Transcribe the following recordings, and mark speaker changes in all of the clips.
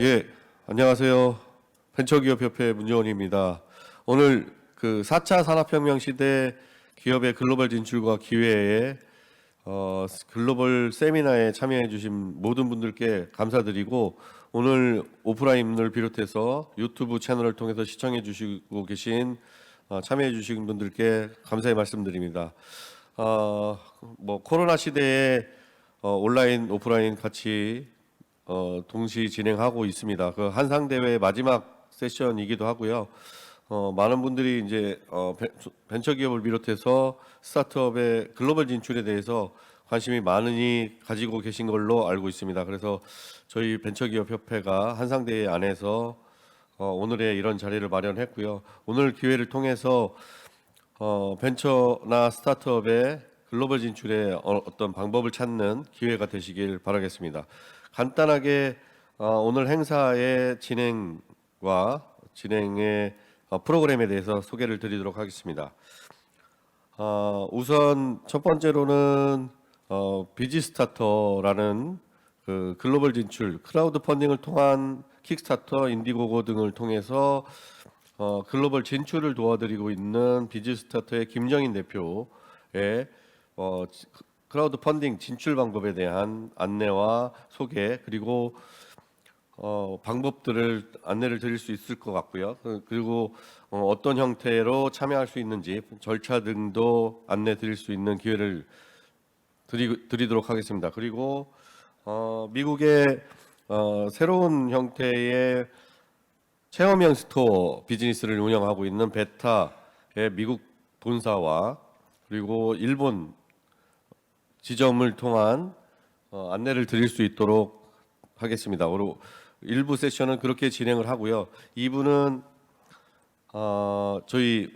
Speaker 1: 예, 안녕하세요. 벤처기업협회 문재원입니다. 오늘 그 4차 산업혁명 시대 기업의 글로벌 진출과 기회에 글로벌 세미나에 참여해 주신 모든 분들께 감사드리고, 오늘 오프라인을 비롯해서 유튜브 채널을 통해서 시청해 주시고 계신 참여해 주신 분들께 감사의 말씀드립니다. 코로나 시대에 온라인, 오프라인 같이 동시 진행하고 있습니다. 그 한상대회 마지막 세션이기도 하고요. 많은 분들이 이제 벤처기업을 비롯해서 스타트업의 글로벌 진출에 대해서 관심이 많이 가지고 계신 걸로 알고 있습니다. 그래서 저희 벤처기업협회가 한상대회 안에서 오늘의 이런 자리를 마련했고요. 오늘 기회를 통해서 벤처나 스타트업의 글로벌 진출의 어떤 방법을 찾는 기회가 되시길 바라겠습니다. 간단하게 오늘 행사의 진행과 진행의 프로그램에 대해서 소개를 드리도록 하겠습니다. 우선 첫 번째로는 비지스타터라는 그 글로벌 진출, 크라우드 펀딩을 통한 킥스타터, 인디고고 등을 통해서 글로벌 진출을 도와드리고 있는 비지스타터의 김정인 대표의 크라우드 펀딩 진출 방법에 대한 안내와 소개, 그리고 방법들을 안내를 드릴 수 있을 것 같고요. 그리고 어떤 형태로 참여할 수 있는지 절차 등도 안내 드릴 수 있는 기회를 드리도록 하겠습니다. 그리고 미국의 새로운 형태의 체험형 스토어 비즈니스를 운영하고 있는 베타의 미국 본사와 그리고 일본 지점을 통한 안내를 드릴 수 있도록 하겠습니다. 그리고 1부 세션은 그렇게 진행을 하고요. 2부는 저희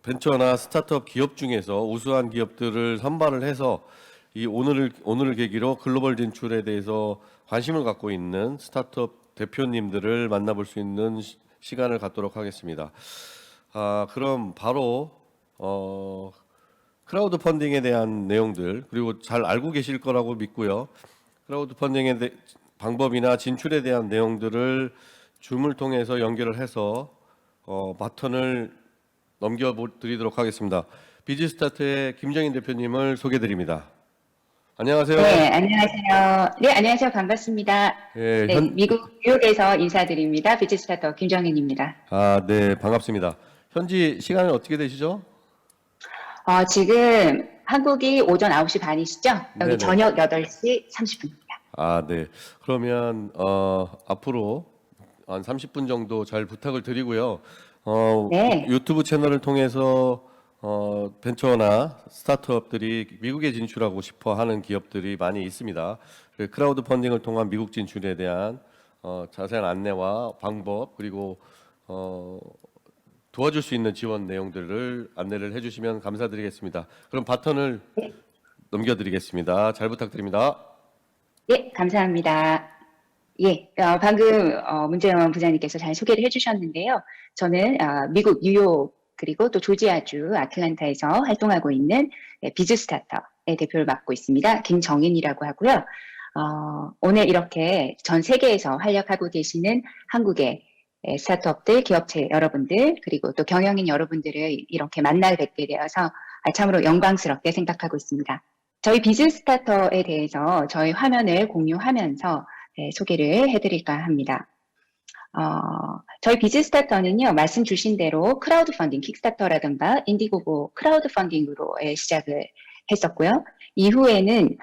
Speaker 1: 벤처나 스타트업 기업 중에서 우수한 기업들을 선발을 해서 이 오늘을 계기로 글로벌 진출에 대해서 관심을 갖고 있는 스타트업 대표님들을 만나볼 수 있는 시간을 갖도록 하겠습니다. 그럼 바로 크라우드 펀딩에 대한 내용들, 그리고 잘 알고 계실 거라고 믿고요. 크라우드 펀딩의 방법이나 진출에 대한 내용들을 줌을 통해서 연결을 해서 바톤을 넘겨드리도록 하겠습니다. 비지스타트의 김정인 대표님을 소개드립니다. 안녕하세요.
Speaker 2: 네, 안녕하세요. 네, 안녕하세요. 반갑습니다.
Speaker 1: 예,
Speaker 2: 네, 미국 뉴욕에서 인사드립니다. 비즈스타터 김정인입니다.
Speaker 1: 네, 반갑습니다. 현지 시간은 어떻게 되시죠?
Speaker 2: 지금 한국이 오전 9시 반이시죠? 여기
Speaker 1: 네네.
Speaker 2: 저녁 8시 30분입니다.
Speaker 1: 네. 그러면 앞으로 한 30분 정도 잘 부탁을 드리고요.
Speaker 2: 네.
Speaker 1: 유튜브 채널을 통해서 벤처나 스타트업들이 미국에 진출하고 싶어 하는 기업들이 많이 있습니다. 크라우드 펀딩을 통한 미국 진출에 대한 자세한 안내와 방법, 그리고 도와줄 수 있는 지원 내용들을 안내를 해주시면 감사드리겠습니다. 그럼 바톤을 넘겨드리겠습니다. 잘 부탁드립니다.
Speaker 2: 예, 감사합니다. 예, 방금 문재원 부장님께서 잘 소개를 해주셨는데요. 저는 미국 뉴욕 그리고 또 조지아주 아틀란타에서 활동하고 있는 비즈스타터의 대표를 맡고 있습니다. 김정인이라고 하고요. 오늘 이렇게 전 세계에서 활약하고 계시는 한국의 스타트업들, 기업체 여러분들, 그리고 또 경영인 여러분들을 이렇게 만나 뵙게 되어서 참으로 영광스럽게 생각하고 있습니다. 저희 비즈스타터에 대해서 저희 화면을 공유하면서 소개를 해드릴까 합니다. 저희 비즈스타터는요, 말씀 주신 대로 크라우드 펀딩, 킥스타터라든가 인디고고 크라우드 펀딩으로 시작을 했었고요. 이후에는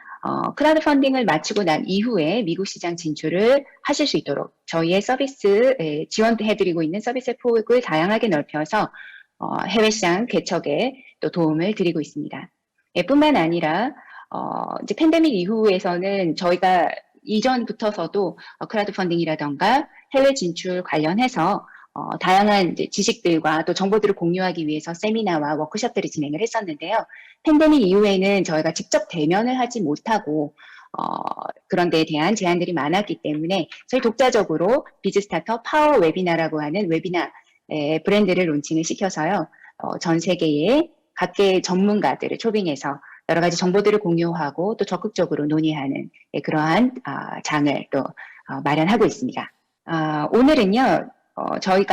Speaker 2: 크라우드 펀딩을 마치고 난 이후에 미국 시장 진출을 하실 수 있도록 저희의 서비스 지원해드리고 있는 서비스의 폭을 다양하게 넓혀서 해외 시장 개척에 또 도움을 드리고 있습니다. 뿐만 아니라 이제 팬데믹 이후에서는 저희가 이전부터서도 크라우드 펀딩이라던가 해외 진출 관련해서 다양한 이제 지식들과 또 정보들을 공유하기 위해서 세미나와 워크숍들을 진행을 했었는데요. 팬데믹 이후에는 저희가 직접 대면을 하지 못하고 그런 데에 대한 제한들이 많았기 때문에 저희 독자적으로 비즈스타터 파워 웨비나라고 하는 웨비나 브랜드를 론칭을 시켜서요. 전 세계의 각계 전문가들을 초빙해서 여러 가지 정보들을 공유하고 또 적극적으로 논의하는 그러한 장을 또 마련하고 있습니다. 오늘은요, 저희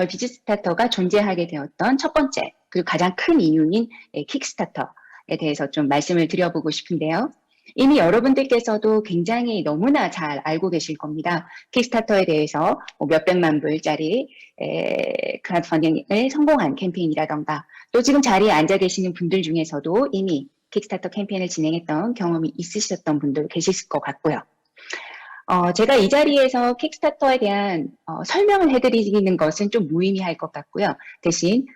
Speaker 2: 비즈스타터가 존재하게 되었던 첫 번째, 그리고 가장 큰 이유인 킥스타터에 대해서 좀 말씀을 드려보고 싶은데요. 이미 여러분들께서도 굉장히 너무나 잘 알고 계실 겁니다. 킥스타터에 대해서 몇백만 불짜리 크라우드 펀딩을 성공한 캠페인이라던가, 또 지금 자리에 앉아 계시는 분들 중에서도 이미 킥스타터 캠페인을 진행했던 경험이 있으셨던 분들 계실 것 같고요. 제가 이 자리에서 킥스타터에 대한 설명을 해드리는 것은 좀 무의미할 것 같고요. 대신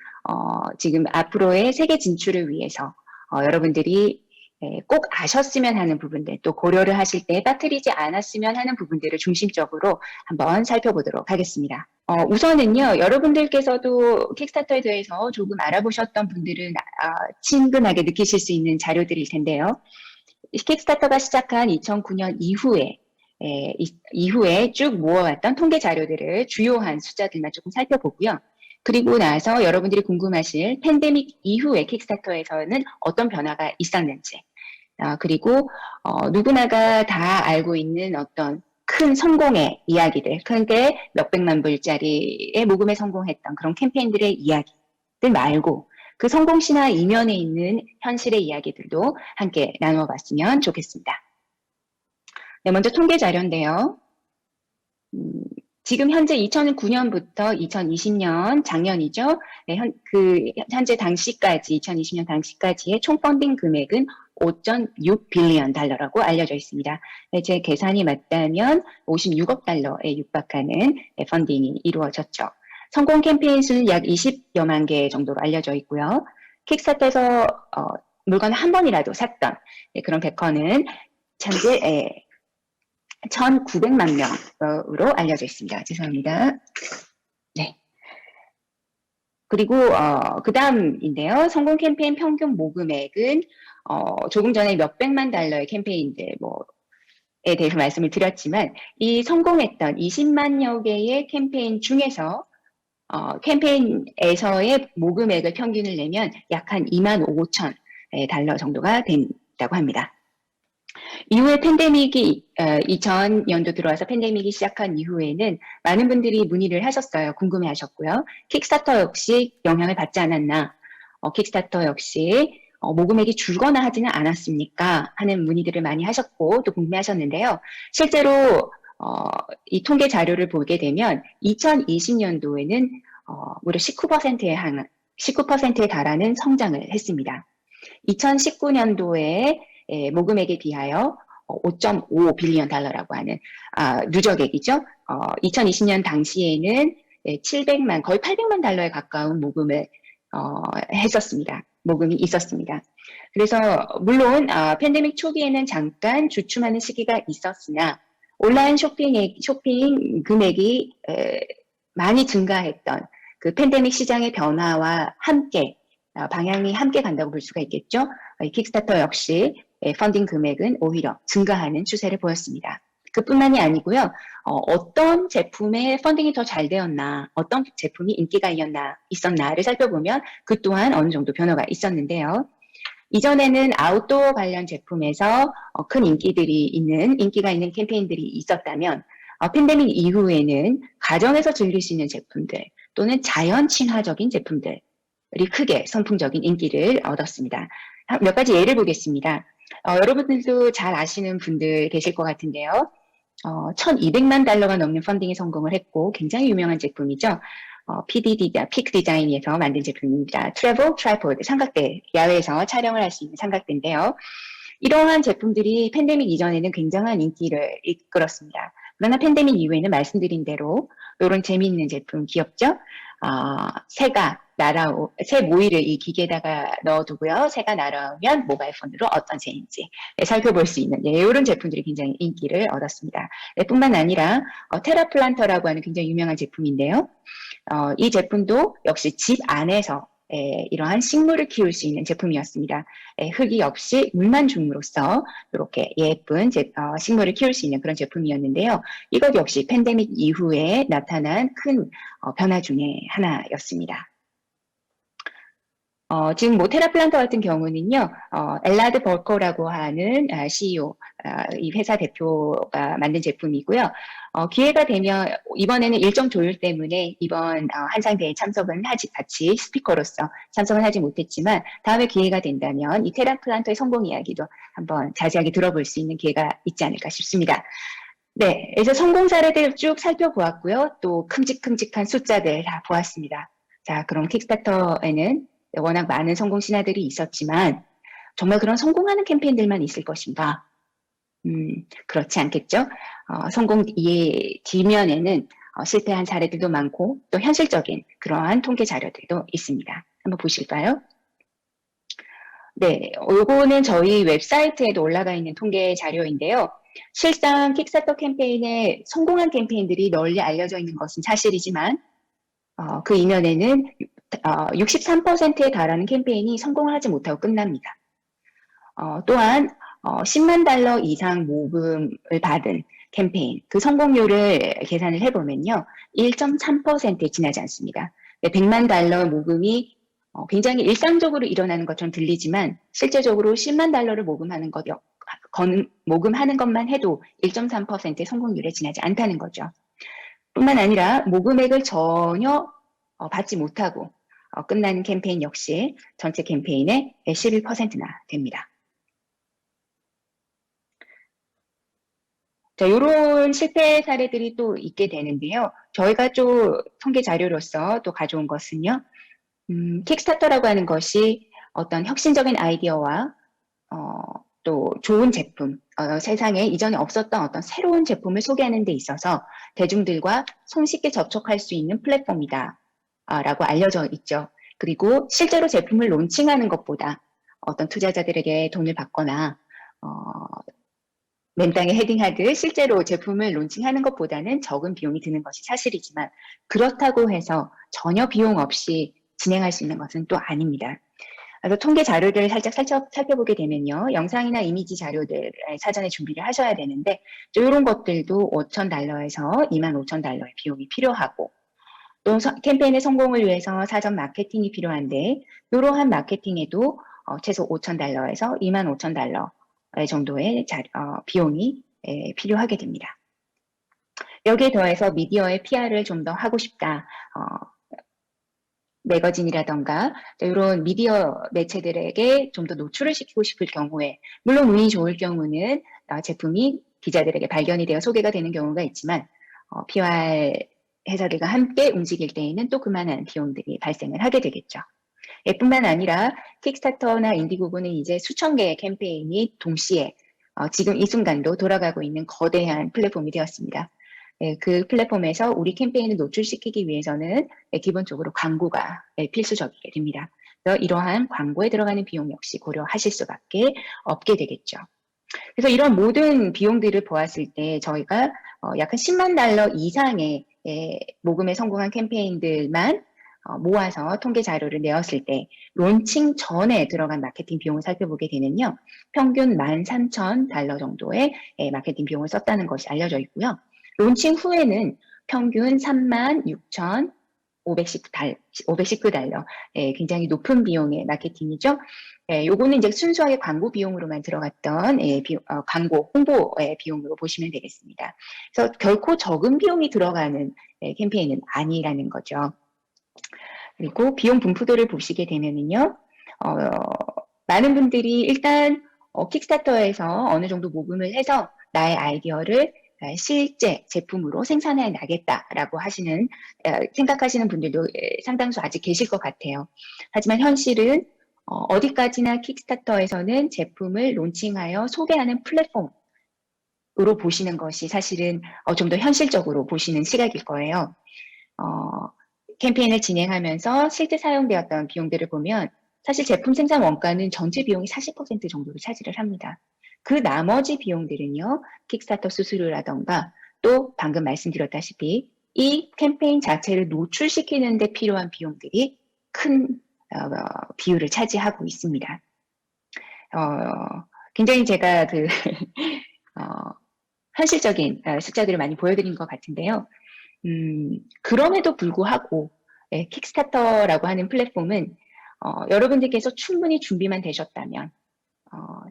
Speaker 2: 지금 앞으로의 세계 진출을 위해서 여러분들이 꼭 아셨으면 하는 부분들, 또 고려를 하실 때 빠뜨리지 않았으면 하는 부분들을 중심적으로 한번 살펴보도록 하겠습니다. 우선은요, 여러분들께서도 킥스타터에 대해서 조금 알아보셨던 분들은 친근하게 느끼실 수 있는 자료들일 텐데요. 킥스타터가 시작한 2009년 이후에 쭉 모아왔던 통계 자료들을 주요한 숫자들만 조금 살펴보고요. 그리고 나서 여러분들이 궁금하실 팬데믹 이후의 킥스타터에서는 어떤 변화가 있었는지, 그리고 누구나가 다 알고 있는 어떤 큰 성공의 이야기들, 크게 몇백만 불짜리의 모금에 성공했던 그런 캠페인들의 이야기들 말고 그 성공 신화 이면에 있는 현실의 이야기들도 함께 나누어 봤으면 좋겠습니다. 네, 먼저 통계 자료인데요. 지금 현재 2009년부터 2020년 작년이죠. 네, 현재 당시까지 2020년 당시까지의 총 펀딩 금액은 5.6 빌리언 달러라고 알려져 있습니다. 네, 제 계산이 맞다면 56억 달러에 육박하는 펀딩이 이루어졌죠. 성공 캠페인 수는 약 20여만 개 정도로 알려져 있고요. 킥스타터에서 물건을 한 번이라도 샀던 그런 베커는 현재 1,900만 명으로 알려져 있습니다. 죄송합니다. 네. 그리고 그 다음인데요. 성공 캠페인 평균 모금액은 조금 전에 몇백만 달러의 캠페인들에 대해서 말씀을 드렸지만 이 성공했던 20만여 개의 캠페인 중에서 캠페인에서의 모금액을 평균을 내면 약 한 2만 5천 달러 정도가 된다고 합니다. 이후에 팬데믹이 2000년도 들어와서 팬데믹이 시작한 이후에는 많은 분들이 문의를 하셨어요. 궁금해하셨고요. 킥스타터 역시 영향을 받지 않았나? 킥스타터 역시 모금액이 줄거나 하지는 않았습니까? 하는 문의들을 많이 하셨고 또 궁금해하셨는데요. 실제로 이 통계 자료를 보게 되면 2020년도에는 무려 19%에 달하는 성장을 했습니다. 2019년도에 모금액에 비하여 5.5 빌리언 달러라고 하는 누적액이죠. 2020년 당시에는 700만 거의 800만 달러에 가까운 모금을 했었습니다. 모금이 있었습니다. 그래서 물론 팬데믹 초기에는 잠깐 주춤하는 시기가 있었으나 온라인 쇼핑 금액이 많이 증가했던 그 팬데믹 시장의 변화와 함께 방향이 함께 간다고 볼 수가 있겠죠. 킥스타터 역시 펀딩 금액은 오히려 증가하는 추세를 보였습니다. 그뿐만이 아니고요. 어떤 제품의 펀딩이 더 잘 되었나, 어떤 제품이 인기가 있었나를 살펴보면 그 또한 어느 정도 변화가 있었는데요. 이전에는 아웃도어 관련 제품에서 큰 인기가 있는 캠페인들이 있었다면 팬데믹 이후에는 가정에서 즐길 수 있는 제품들 또는 자연 친화적인 제품들이 크게 선풍적인 인기를 얻었습니다. 몇 가지 예를 보겠습니다. 여러분들도 잘 아시는 분들 계실 것 같은데요. 1,200만 달러가 넘는 펀딩에 성공을 했고 굉장히 유명한 제품이죠. 픽 디자인에서 만든 제품입니다. 트래블 트라이포드 삼각대, 야외에서 촬영을 할 수 있는 삼각대인데요. 이러한 제품들이 팬데믹 이전에는 굉장한 인기를 이끌었습니다. 그러나 팬데믹 이후에는 말씀드린 대로 이런 재미있는 제품 귀엽죠? 새 모이를 이 기계에다가 넣어두고요. 새가 날아오면 모바일 폰으로 어떤 새인지 살펴볼 수 있는 이런 제품들이 굉장히 인기를 얻었습니다. 뿐만 아니라 테라플란터라고 하는 굉장히 유명한 제품인데요. 이 제품도 역시 집 안에서 이러한 식물을 키울 수 있는 제품이었습니다. 흙이 없이 물만 줌으로써 이렇게 예쁜 식물을 키울 수 있는 그런 제품이었는데요. 이것 역시 팬데믹 이후에 나타난 큰 변화 중에 하나였습니다. 지금 뭐 테라플란터 같은 경우는요, 엘라드 벌커라고 하는 CEO, 이 회사 대표가 만든 제품이고요. 기회가 되면 이번에는 일정 조율 때문에 이번 한상대에 참석은 같이 스피커로서 참석은 하지 못했지만 다음에 기회가 된다면 이 테라플란터의 성공 이야기도 한번 자세하게 들어볼 수 있는 기회가 있지 않을까 싶습니다. 네, 그래서 성공 사례들 쭉 살펴보았고요. 또 큼직큼직한 숫자들 다 보았습니다. 자, 그럼 킥스타터에는 워낙 많은 성공 신화들이 있었지만 정말 그런 성공하는 캠페인들만 있을 것인가? 그렇지 않겠죠? 성공 이 뒷면에는 실패한 사례들도 많고 또 현실적인 그러한 통계 자료들도 있습니다. 한번 보실까요? 네, 요거는 저희 웹사이트에도 올라가 있는 통계 자료인데요. 실상 킥스타터 캠페인에 성공한 캠페인들이 널리 알려져 있는 것은 사실이지만 그 이면에는 63%에 달하는 캠페인이 성공을 하지 못하고 끝납니다. 또한 10만 달러 이상 모금을 받은 캠페인, 그 성공률을 계산을 해보면요. 1.3%에 지나지 않습니다. 100만 달러 모금이 굉장히 일상적으로 일어나는 것처럼 들리지만 실제적으로 10만 달러를 모금하는 것만 해도 1.3%의 성공률에 지나지 않다는 거죠. 뿐만 아니라 모금액을 전혀 받지 못하고 끝나는 캠페인 역시 전체 캠페인의 11%나 됩니다. 자, 이런 실패 사례들이 또 있게 되는데요. 저희가 좀 통계 자료로서 또 가져온 것은요. 킥스타터라고 하는 것이 어떤 혁신적인 아이디어와 또 좋은 제품, 세상에 이전에 없었던 어떤 새로운 제품을 소개하는 데 있어서 대중들과 손쉽게 접촉할 수 있는 플랫폼이다 라고 알려져 있죠. 그리고 실제로 제품을 론칭하는 것보다 어떤 투자자들에게 돈을 받거나 맨땅에 헤딩하듯 실제로 제품을 론칭하는 것보다는 적은 비용이 드는 것이 사실이지만 그렇다고 해서 전혀 비용 없이 진행할 수 있는 것은 또 아닙니다. 그래서 통계 자료들을 살짝 살펴보게 되면요. 영상이나 이미지 자료들 사전에 준비를 하셔야 되는데 이런 것들도 5,000달러에서 25,000달러의 비용이 필요하고 또 캠페인의 성공을 위해서 사전 마케팅이 필요한데 이러한 마케팅에도 최소 5,000달러에서 25,000달러 정도의 비용이 필요하게 됩니다. 여기에 더해서 미디어의 PR을 좀 더 하고 싶다. 매거진이라던가 이런 미디어 매체들에게 좀 더 노출을 시키고 싶을 경우에 물론 운이 좋을 경우는 제품이 기자들에게 발견이 되어 소개가 되는 경우가 있지만 PR 회사들과 함께 움직일 때에는 또 그만한 비용들이 발생을 하게 되겠죠. 뿐만 아니라 킥스타터나 인디고고는 이제 수천 개의 캠페인이 동시에 지금 이 순간도 돌아가고 있는 거대한 플랫폼이 되었습니다. 그 플랫폼에서 우리 캠페인을 노출시키기 위해서는 기본적으로 광고가 필수적이게 됩니다. 그래서 이러한 광고에 들어가는 비용 역시 고려하실 수밖에 없게 되겠죠. 그래서 이런 모든 비용들을 보았을 때 저희가 약 한 10만 달러 이상의 모금에 성공한 캠페인들만 모아서 통계 자료를 내었을 때 론칭 전에 들어간 마케팅 비용을 살펴보게 되면요. 평균 13,000달러 정도의 마케팅 비용을 썼다는 것이 알려져 있고요. 론칭 후에는 평균 36,519달러, 굉장히 높은 비용의 마케팅이죠. 요거는 이제 순수하게 광고 비용으로만 들어갔던 광고 홍보의 비용으로 보시면 되겠습니다. 그래서 결코 적은 비용이 들어가는 캠페인은 아니라는 거죠. 그리고 비용 분포도를 보시게 되면은요, 많은 분들이 일단 킥스타터에서 어느 정도 모금을 해서 나의 아이디어를 실제 제품으로 생산해 나겠다라고 생각하시는 분들도 상당수 아직 계실 것 같아요. 하지만 현실은 어디까지나 킥스타터에서는 제품을 론칭하여 소개하는 플랫폼으로 보시는 것이 사실은 좀 더 현실적으로 보시는 시각일 거예요. 캠페인을 진행하면서 실제 사용되었던 비용들을 보면 사실 제품 생산 원가는 전체 비용이 40% 정도를 차지를 합니다. 그 나머지 비용들은요, 킥스타터 수수료라던가 또 방금 말씀드렸다시피 이 캠페인 자체를 노출시키는 데 필요한 비용들이 큰 비율을 차지하고 있습니다. 굉장히 제가 현실적인 숫자들을 많이 보여드린 것 같은데요. 그럼에도 불구하고 킥스타터라고 하는 플랫폼은 여러분들께서 충분히 준비만 되셨다면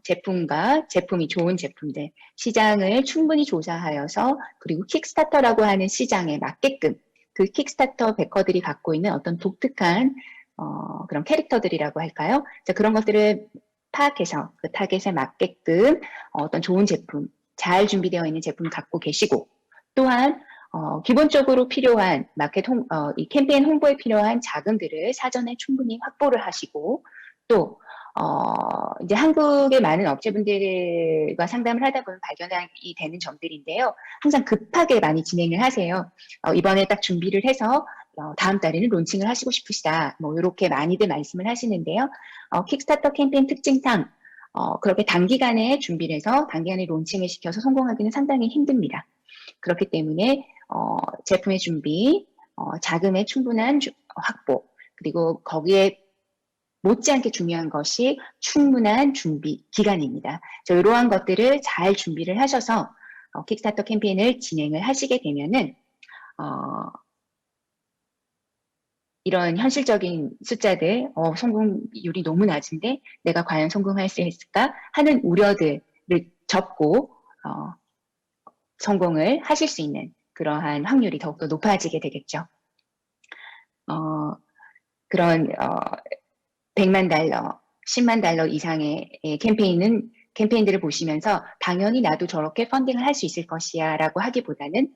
Speaker 2: 제품과 제품이 좋은 제품들, 시장을 충분히 조사하여서 그리고 킥스타터라고 하는 시장에 맞게끔 그 킥스타터 베커들이 갖고 있는 어떤 독특한 그런 캐릭터들이라고 할까요? 자, 그런 것들을 파악해서 그 타겟에 맞게끔 어떤 좋은 제품, 잘 준비되어 있는 제품 갖고 계시고 또한 기본적으로 필요한 이 캠페인 홍보에 필요한 자금들을 사전에 충분히 확보를 하시고 또 이제 한국의 많은 업체분들과 상담을 하다 보면 발견이 되는 점들인데요. 항상 급하게 많이 진행을 하세요. 이번에 딱 준비를 해서 다음 달에는 론칭을 하시고 싶으시다. 뭐 이렇게 많이들 말씀을 하시는데요. 킥스타터 캠페인 특징상 그렇게 단기간에 준비를 해서 단기간에 론칭을 시켜서 성공하기는 상당히 힘듭니다. 그렇기 때문에 제품의 준비, 자금의 충분한 확보, 그리고 거기에 못지않게 중요한 것이 충분한 준비 기간입니다. 이러한 것들을 잘 준비를 하셔서 킥스타터 캠페인을 진행을 하시게 되면은 이런 현실적인 숫자들, 성공률이 너무 낮은데 내가 과연 성공할 수 있을까 하는 우려들을 접고 성공을 하실 수 있는 그러한 확률이 더욱더 높아지게 되겠죠. 그런 100만 달러, 10만 달러 이상의 캠페인들을 보시면서 당연히 나도 저렇게 펀딩을 할 수 있을 것이야 라고 하기보다는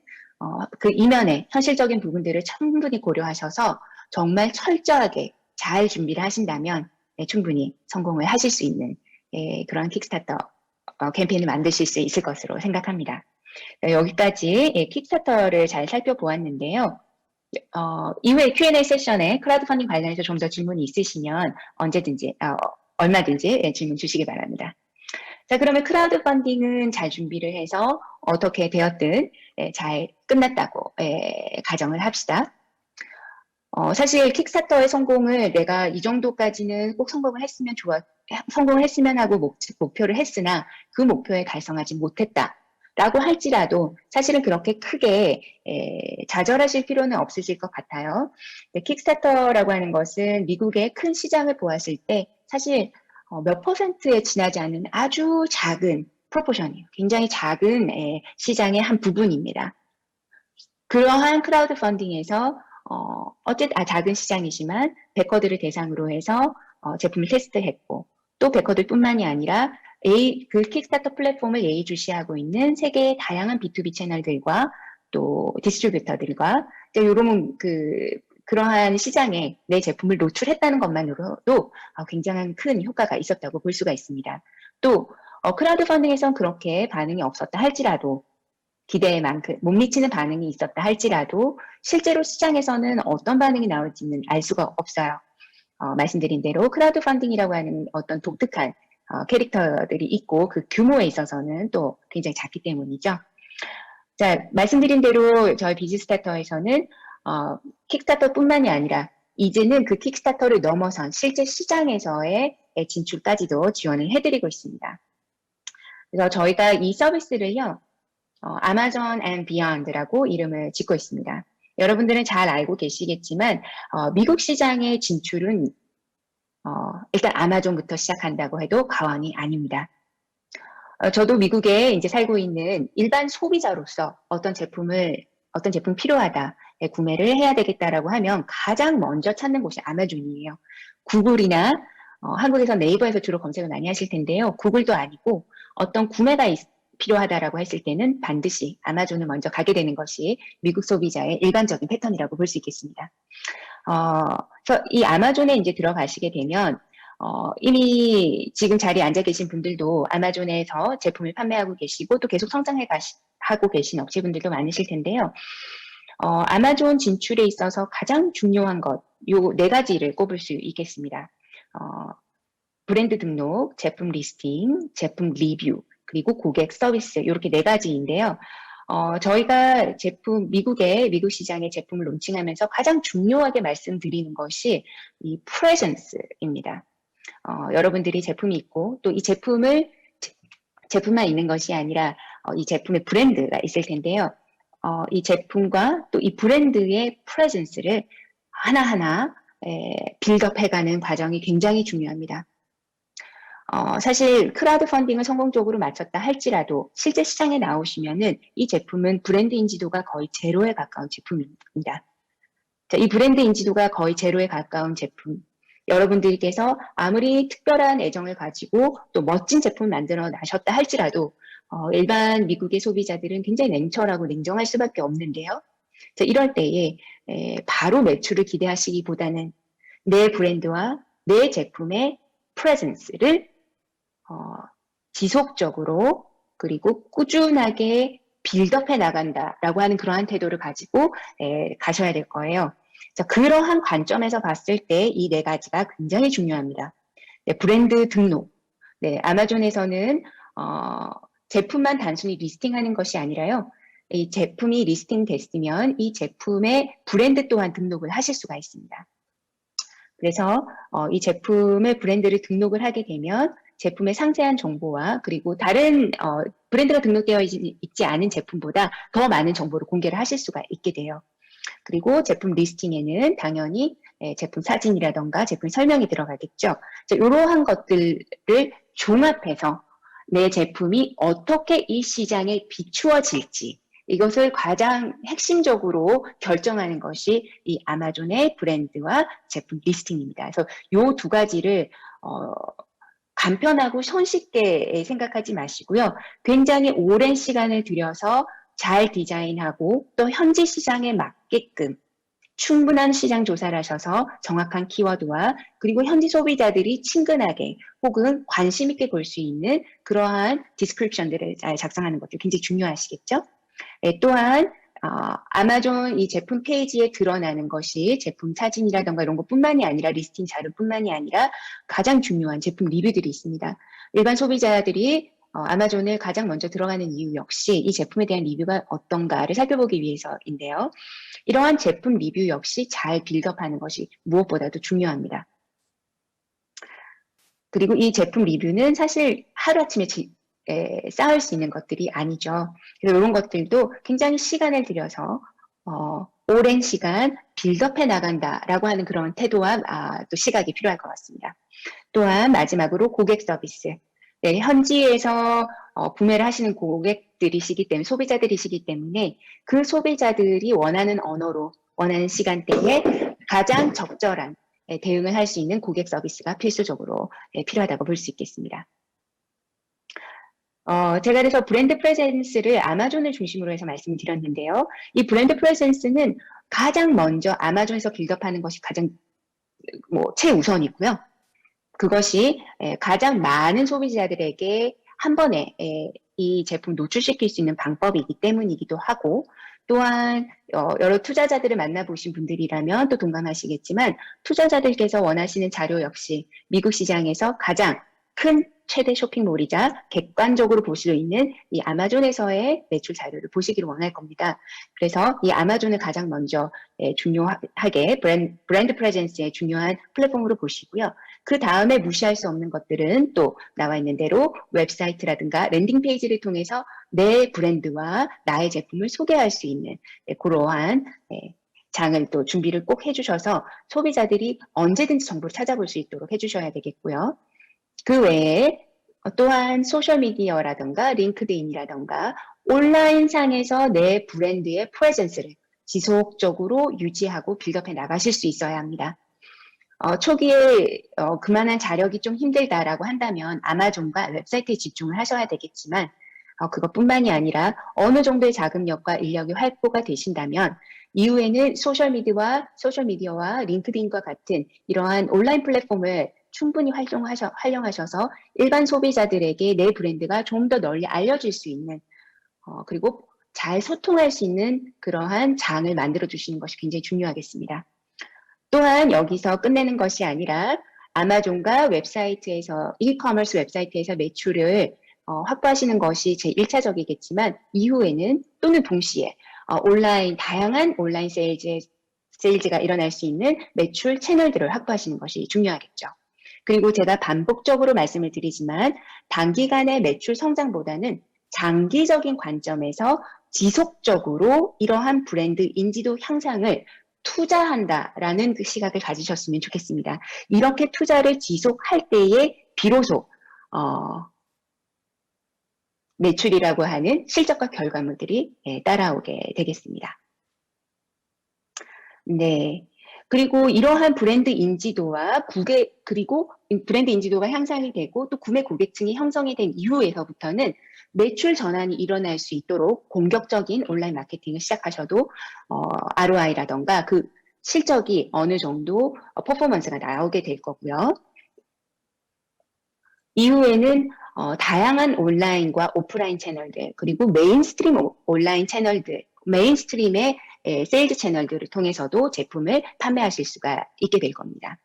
Speaker 2: 그 이면에 현실적인 부분들을 충분히 고려하셔서 정말 철저하게 잘 준비를 하신다면 충분히 성공을 하실 수 있는 그런 킥스타터 캠페인을 만드실 수 있을 것으로 생각합니다. 여기까지 킥스타터를 잘 살펴보았는데요. 이후에 Q&A 세션에 크라우드 펀딩 관련해서 좀 더 질문이 있으시면 언제든지, 얼마든지 질문 주시기 바랍니다. 자, 그러면 크라우드 펀딩은 잘 준비를 해서 어떻게 되었든 잘 끝났다고 가정을 합시다. 사실 킥스타터의 성공을 내가 이 정도까지는 꼭 성공을 했으면 하고 목표를 했으나 그 목표에 달성하지 못했다. 라고 할지라도 사실은 그렇게 크게 좌절하실 필요는 없으실 것 같아요. 킥스타터라고 하는 것은 미국의 큰 시장을 보았을 때 사실 몇 퍼센트에 지나지 않는 아주 작은 프로포션이에요. 굉장히 작은 시장의 한 부분입니다. 그러한 크라우드 펀딩에서 어쨌든 작은 시장이지만 베커들을 대상으로 해서 제품을 테스트했고 또 베커들뿐만이 아니라 그 킥스타터 플랫폼을 예의주시하고 있는 세계의 다양한 B2B 채널들과 또 디스트리뷰터들과 이런 그러한 시장에 내 제품을 노출했다는 것만으로도 굉장한 큰 효과가 있었다고 볼 수가 있습니다. 또 크라우드 펀딩에선 그렇게 반응이 없었다 할지라도 기대만큼 못 미치는 반응이 있었다 할지라도 실제로 시장에서는 어떤 반응이 나올지는 알 수가 없어요. 말씀드린 대로 크라우드 펀딩이라고 하는 어떤 독특한 캐릭터들이 있고 그 규모에 있어서는 또 굉장히 작기 때문이죠. 자, 말씀드린 대로 저희 비즈스타터에서는 킥스타터뿐만이 아니라 이제는 그 킥스타터를 넘어선 실제 시장에서의 진출까지도 지원을 해드리고 있습니다. 그래서 저희가 이 서비스를요, 아마존 앤 비욘드라고 이름을 짓고 있습니다. 여러분들은 잘 알고 계시겠지만 미국 시장의 진출은 일단 아마존부터 시작한다고 해도 과언이 아닙니다. 저도 미국에 이제 살고 있는 일반 소비자로서 어떤 제품 필요하다, 구매를 해야 되겠다라고 하면 가장 먼저 찾는 곳이 아마존이에요. 구글이나 한국에서 네이버에서 주로 검색을 많이 하실 텐데요. 구글도 아니고 어떤 구매가 필요하다라고 했을 때는 반드시 아마존을 먼저 가게 되는 것이 미국 소비자의 일반적인 패턴이라고 볼 수 있겠습니다. 그래서 이 아마존에 이제 들어가시게 되면 이미 지금 자리에 앉아 계신 분들도 아마존에서 제품을 판매하고 계시고 또 계속 하고 계신 업체분들도 많으실 텐데요. 아마존 진출에 있어서 가장 중요한 것, 요 4가지를 꼽을 수 있겠습니다. 브랜드 등록, 제품 리스팅, 제품 리뷰, 그리고 고객 서비스, 이렇게 4가지인데요. 저희가 미국 시장에 제품을 론칭하면서 가장 중요하게 말씀드리는 것이 이 presence입니다. 여러분들이 제품이 있고 또 이 제품만 있는 것이 아니라 이 제품의 브랜드가 있을 텐데요. 이 제품과 또 이 브랜드의 presence를 하나하나 빌드업해가는 과정이 굉장히 중요합니다. 사실 크라우드 펀딩을 성공적으로 마쳤다 할지라도 실제 시장에 나오시면은 이 제품은 브랜드 인지도가 거의 제로에 가까운 제품입니다. 자, 이 브랜드 인지도가 거의 제로에 가까운 제품. 여러분들께서 아무리 특별한 애정을 가지고 또 멋진 제품을 만들어 나셨다 할지라도 일반 미국의 소비자들은 굉장히 냉철하고 냉정할 수밖에 없는데요. 자, 이럴 때에 바로 매출을 기대하시기보다는 내 브랜드와 내 제품의 프레젠스를 지속적으로 그리고 꾸준하게 빌드업해 나간다라고 하는 그러한 태도를 가지고 가셔야 될 거예요. 자, 그러한 관점에서 봤을 때 이 네 가지가 굉장히 중요합니다. 네, 브랜드 등록. 네, 아마존에서는 제품만 단순히 리스팅하는 것이 아니라요. 이 제품이 리스팅 됐으면 이 제품의 브랜드 또한 등록을 하실 수가 있습니다. 그래서 이 제품의 브랜드를 등록을 하게 되면 제품의 상세한 정보와 그리고 다른 브랜드가 등록되어 있지 않은 제품보다 더 많은 정보를 공개를 하실 수가 있게 돼요. 그리고 제품 리스팅에는 당연히 제품 사진이라던가 제품 설명이 들어가겠죠. 이러한 것들을 종합해서 내 제품이 어떻게 이 시장에 비추어질지 이것을 가장 핵심적으로 결정하는 것이 이 아마존의 브랜드와 제품 리스팅입니다. 그래서 이 두 가지를 간편하고 손쉽게 생각하지 마시고요. 굉장히 오랜 시간을 들여서 잘 디자인하고 또 현지 시장에 맞게끔 충분한 시장 조사를 하셔서 정확한 키워드와 그리고 현지 소비자들이 친근하게 혹은 관심 있게 볼 수 있는 그러한 디스크립션들을 잘 작성하는 것도 굉장히 중요하시겠죠? 또한 아마존 이 제품 페이지에 드러나는 것이 제품 사진이라던가 이런 것뿐만이 아니라 리스팅 자료뿐만이 아니라 가장 중요한 제품 리뷰들이 있습니다. 일반 소비자들이 아마존을 가장 먼저 들어가는 이유 역시 이 제품에 대한 리뷰가 어떤가를 살펴보기 위해서인데요. 이러한 제품 리뷰 역시 잘 빌드업하는 것이 무엇보다도 중요합니다. 그리고 이 제품 리뷰는 사실 하루아침에 쌓을 수 있는 것들이 아니죠. 그래서 이런 것들도 굉장히 시간을 들여서 오랜 시간 빌드업해 나간다라고 하는 그런 태도와 또 시각이 필요할 것 같습니다. 또한 마지막으로 고객 서비스. 네, 현지에서 구매를 하시는 고객들이시기 때문에 소비자들이시기 때문에 그 소비자들이 원하는 언어로 원하는 시간대에 가장 적절한 대응을 할 수 있는 고객 서비스가 필수적으로 필요하다고 볼 수 있겠습니다. 제가 그래서 브랜드 프레젠스를 아마존을 중심으로 해서 말씀을 드렸는데요. 이 브랜드 프레젠스는 가장 먼저 아마존에서 빌드업하는 것이 가장 최우선이고요. 그것이 가장 많은 소비자들에게 한 번에 이 제품 노출시킬 수 있는 방법이기 때문이기도 하고 또한 여러 투자자들을 만나보신 분들이라면 또 동감하시겠지만 투자자들께서 원하시는 자료 역시 미국 시장에서 가장 큰 최대 쇼핑몰이자 객관적으로 볼 수 있는 이 아마존에서의 매출 자료를 보시기를 원할 겁니다. 그래서 이 아마존을 가장 먼저 중요하게 브랜드 프레젠스의 중요한 플랫폼으로 보시고요. 그 다음에 무시할 수 없는 것들은 또 나와 있는 대로 웹사이트라든가 랜딩 페이지를 통해서 내 브랜드와 나의 제품을 소개할 수 있는 그러한 장을 또 준비를 꼭 해주셔서 소비자들이 언제든지 정보를 찾아볼 수 있도록 해주셔야 되겠고요. 그 외에 또한 소셜미디어라든가 링크드인이라든가 온라인상에서 내 브랜드의 프레젠스를 지속적으로 유지하고 빌드업해 나가실 수 있어야 합니다. 초기에 그만한 자력이 좀 힘들다라고 한다면 아마존과 웹사이트에 집중을 하셔야 되겠지만 그것뿐만이 아니라 어느 정도의 자금력과 인력이 확보가 되신다면 이후에는 소셜미디어와 링크드인과 같은 이러한 온라인 플랫폼을 충분히 활용하셔서 일반 소비자들에게 내 브랜드가 좀 더 널리 알려질 수 있는 그리고 잘 소통할 수 있는 그러한 장을 만들어 주시는 것이 굉장히 중요하겠습니다. 또한 여기서 끝내는 것이 아니라 아마존과 웹사이트에서 이커머스 웹사이트에서 매출을 확보하시는 것이 제 1차적이겠지만 이후에는 또는 동시에 다양한 온라인 세일즈가 일어날 수 있는 매출 채널들을 확보하시는 것이 중요하겠죠. 그리고 제가 반복적으로 말씀을 드리지만 단기간의 매출 성장보다는 장기적인 관점에서 지속적으로 이러한 브랜드 인지도 향상을 투자한다라는 그 시각을 가지셨으면 좋겠습니다. 이렇게 투자를 지속할 때에 비로소 매출이라고 하는 실적과 결과물들이 따라오게 되겠습니다. 네. 그리고 이러한 브랜드 인지도와 그리고 브랜드 인지도가 향상이 되고 또 구매 고객층이 형성이 된 이후에서부터는 매출 전환이 일어날 수 있도록 공격적인 온라인 마케팅을 시작하셔도 ROI라던가 그 실적이 어느 정도 퍼포먼스가 나오게 될 거고요. 이후에는 다양한 온라인과 오프라인 채널들 그리고 메인스트림 온라인 채널들, 메인스트림의 세일즈 채널들을 통해서도 제품을 판매하실 수가 있게 될 겁니다.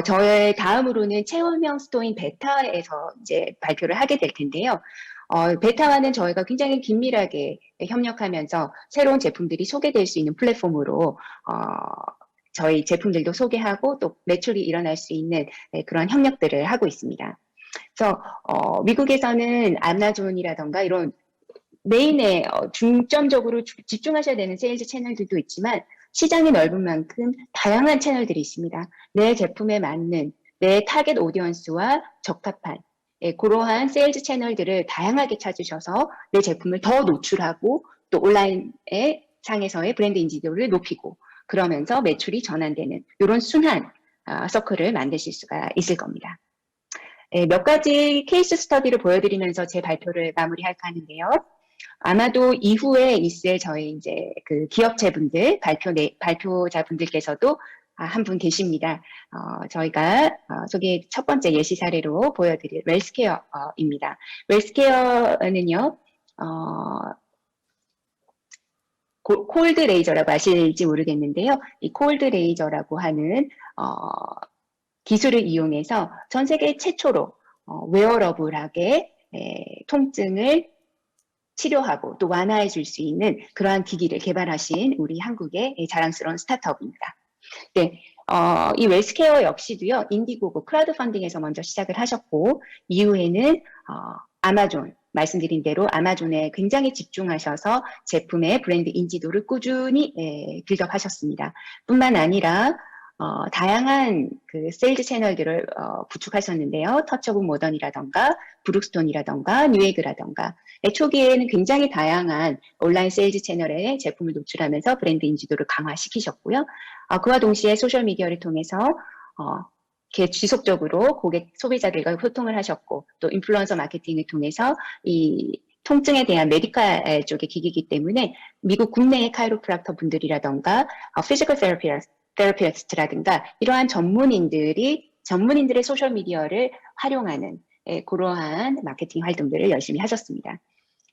Speaker 2: 저의 다음으로는 체험형 스토어인 베타에서 이제 발표를 하게 될 텐데요. 베타와는 저희가 굉장히 긴밀하게 협력하면서 새로운 제품들이 소개될 수 있는 플랫폼으로 저희 제품들도 소개하고 또 매출이 일어날 수 있는 그런 협력들을 하고 있습니다. 그래서 미국에서는 아마존이라던가 이런 메인에 중점적으로 집중하셔야 되는 세일즈 채널들도 있지만 시장이 넓은 만큼 다양한 채널들이 있습니다. 내 제품에 맞는 내 타겟 오디언스와 적합한 그러한 세일즈 채널들을 다양하게 찾으셔서 내 제품을 더 노출하고 또 온라인의 상에서의 브랜드 인지도를 높이고 그러면서 매출이 전환되는 이런 순환 서클을 만드실 수가 있을 겁니다. 몇 가지 케이스 스터디를 보여드리면서 제 발표를 마무리할까 하는데요. 아마도 이후에 있을 저희 이제 그 기업체분들, 발표자분들께서도 한 분 계십니다. 저희가 첫 번째 예시 사례로 보여드릴 웰스케어입니다. 웰스케어는요, 콜드 레이저라고 아실지 모르겠는데요. 이 콜드 레이저라고 하는 기술을 이용해서 전 세계 최초로 웨어러블하게 통증을 치료하고 또 완화해 줄 수 있는 그러한 기기를 개발하신 우리 한국의 자랑스러운 스타트업입니다. 네, 이 웰스케어 역시도요, 인디고고 크라우드 펀딩에서 먼저 시작을 하셨고, 이후에는 아마존, 말씀드린 대로 아마존에 굉장히 집중하셔서 제품의 브랜드 인지도를 꾸준히 빌드업하셨습니다. 뿐만 아니라 다양한 그 세일즈 채널들을 구축하셨는데요. 터치 오브 모던이라던가 브룩스톤이라던가 뉴에그라던가 초기에는 굉장히 다양한 온라인 세일즈 채널에 제품을 노출하면서 브랜드 인지도를 강화시키셨고요. 그와 동시에 소셜미디어를 통해서 이렇게 지속적으로 소비자들과 소통을 하셨고 또 인플루언서 마케팅을 통해서 이 통증에 대한 메디칼 쪽의 기기이기 때문에 미국 국내의 카이로프락터 분들이라던가 피지컬 테라피스트라든가 이러한 전문인들의 소셜미디어를 활용하는 그러한 마케팅 활동들을 열심히 하셨습니다.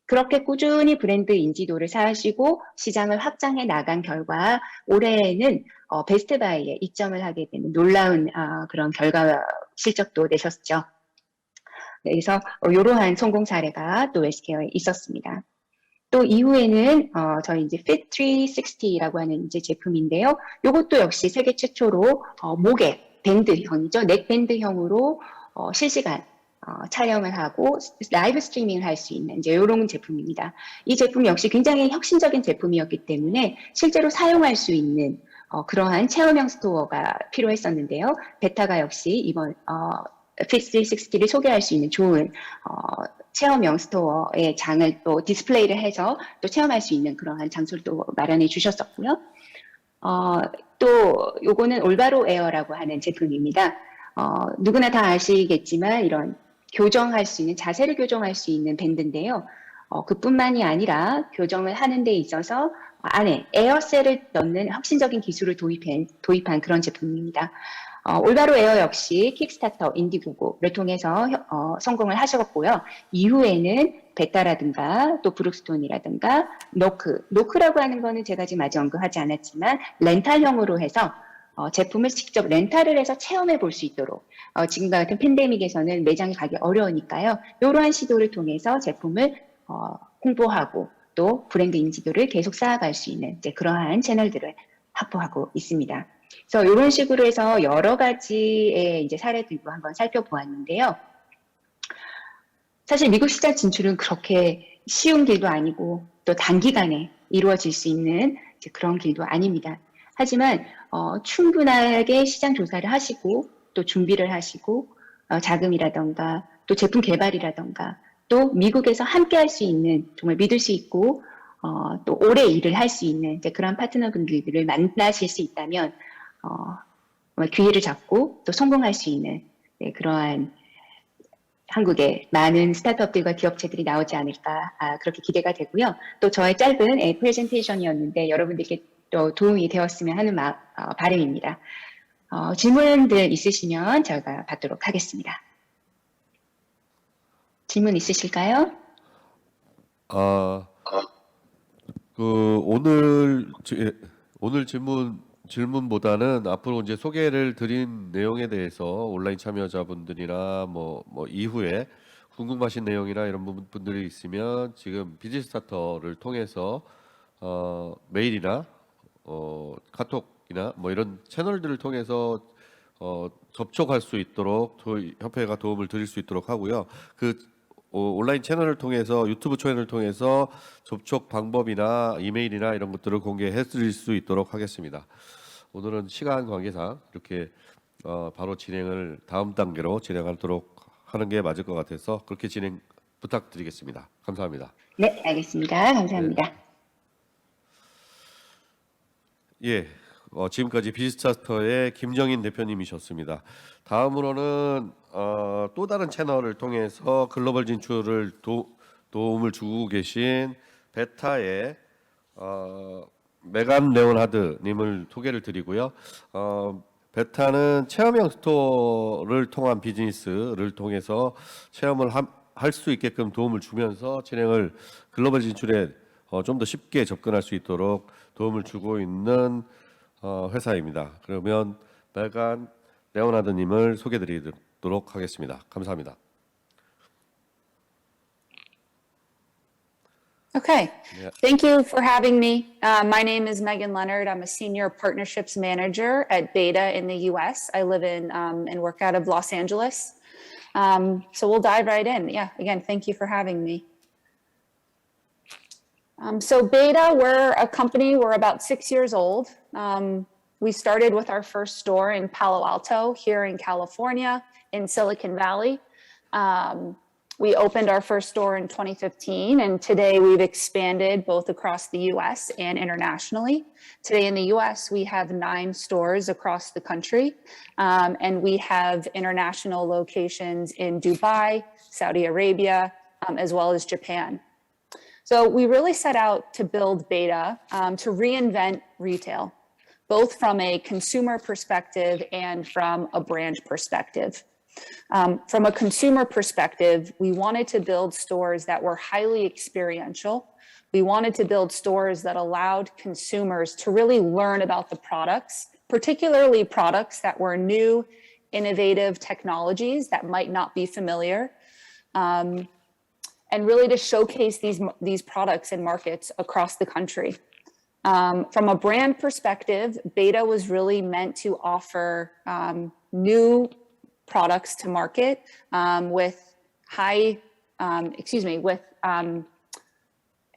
Speaker 2: 그렇게 꾸준히 브랜드 인지도를 쌓으시고 시장을 확장해 나간 결과 올해에는 베스트바이에 입점을 하게 되는 놀라운 그런 결과 실적도 내셨죠. 네, 그래서 이러한 성공 사례가 또 웰스케어에 있었습니다. 또 이후에는 저희 이제 Fit 360라고 하는 이제 제품인데요. 이것도 역시 세계 최초로 목에 밴드형이죠. 넥 밴드형으로 실시간 촬영을 하고 라이브 스트리밍을 할 수 있는 이제 이런 제품입니다. 이 제품 역시 굉장히 혁신적인 제품이었기 때문에 실제로 사용할 수 있는 그러한 체험형 스토어가 필요했었는데요. 베타가 역시 이번 Fit 360를 소개할 수 있는 좋은 체험형 스토어의 장을 또 디스플레이를 해서 또 체험할 수 있는 그러한 장소를 또 마련해 주셨었고요. 또 요거는 올바로 에어라고 하는 제품입니다. 누구나 다 아시겠지만 이런 교정할 수 있는 자세를 교정할 수 있는 밴드인데요. 그뿐만이 아니라 교정을 하는 데 있어서 안에 에어셀을 넣는 혁신적인 기술을 도입한 그런 제품입니다. 올바로 에어 역시 킥스타터 인디고고를 통해서 성공을 하셨고요. 이후에는 베타라든가 또 브룩스톤이라든가 노크라고 하는 거는 제가 지금 아직 언급하지 않았지만 렌탈형으로 해서 제품을 직접 렌탈을 해서 체험해 볼 수 있도록 지금과 같은 팬데믹에서는 매장에 가기 어려우니까요. 이러한 시도를 통해서 제품을 홍보하고 또 브랜드 인지도를 계속 쌓아갈 수 있는 이제 그러한 채널들을 확보하고 있습니다. 그래서 이런 식으로 해서 여러 가지의 이제 사례들도 한번 살펴보았는데요. 사실 미국 시장 진출은 그렇게 쉬운 길도 아니고 또 단기간에 이루어질 수 있는 이제 그런 길도 아닙니다. 하지만 충분하게 시장 조사를 하시고 또 준비를 하시고 자금이라던가 또 제품 개발이라던가 또 미국에서 함께 할 수 있는 정말 믿을 수 있고 또 오래 일을 할 수 있는 이제 그런 파트너분들을 만나실 수 있다면 정말 기회를 잡고 또 성공할 수 있는 네, 그러한 한국의 많은 스타트업들과 기업체들이 나오지 않을까 그렇게 기대가 되고요. 또 저의 짧은 프레젠테이션이었는데 여러분들께 또 도움이 되었으면 하는 바람입니다. 질문들 있으시면 제가 받도록 하겠습니다. 질문 있으실까요?
Speaker 1: 오늘 질문보다는 앞으로 이제 소개를 드린 내용에 대해서 온라인 참여자분들이나 뭐 이후에 궁금하신 내용이나 이런 분들이 있으면 지금 비즈니스 스타터를 통해서 메일이나 카톡이나 뭐 이런 채널들을 통해서 접촉할 수 있도록 협회가 도움을 드릴 수 있도록 하고요. 온라인 채널을 통해서 유튜브 채널을 통해서 접촉 방법이나 이메일이나 이런 것들을 공개해 드릴 수 있도록 하겠습니다. 오늘은 시간 관계상 이렇게 바로 다음 단계로 진행하도록 하는 게 맞을 것 같아서 그렇게 진행 부탁드리겠습니다. 감사합니다.
Speaker 2: 네, 알겠습니다. 감사합니다.
Speaker 1: 예, 지금까지 비즈스타터의 김정인 대표님이셨습니다. 다음으로는 또 다른 채널을 통해서 글로벌 진출을 도움을 주고 계신 베타의 메간 레온하드님을 소개를 드리고요. 베타는 체험형 스토어를 통한 비즈니스를 통해서 체험을 할 수 있게끔 도움을 주면서 글로벌 진출에 좀 더 쉽게 접근할 수 있도록 도움을 주고 있는 회사입니다. 그러면 메간 레오나드님을 소개드리도록 하겠습니다. 감사합니다.
Speaker 3: Okay, thank you for having me. My name is Megan Leonard. I'm a senior partnerships manager at Beta in the US. I live in and work out of Los Angeles. So we'll dive right in. Yeah, again, thank you for having me. So Beta, we're a company, we're about 6 years old. We started with our first store in Palo Alto here in California in Silicon Valley. We opened our first store in 2015, and today we've expanded both across the US and internationally. Today in the US, we have 9 stores across the country, and we have international locations in Dubai, Saudi Arabia, as well as Japan. So we really set out to build Beta to reinvent retail, both from a consumer perspective and from a brand perspective. From a consumer perspective, we wanted to build stores that were highly experiential. We wanted to build stores that allowed consumers to really learn about the products, particularly products that were new, innovative technologies that might not be familiar, and really to showcase these products and markets across the country. From a brand perspective, Beta was really meant to offer new products to market with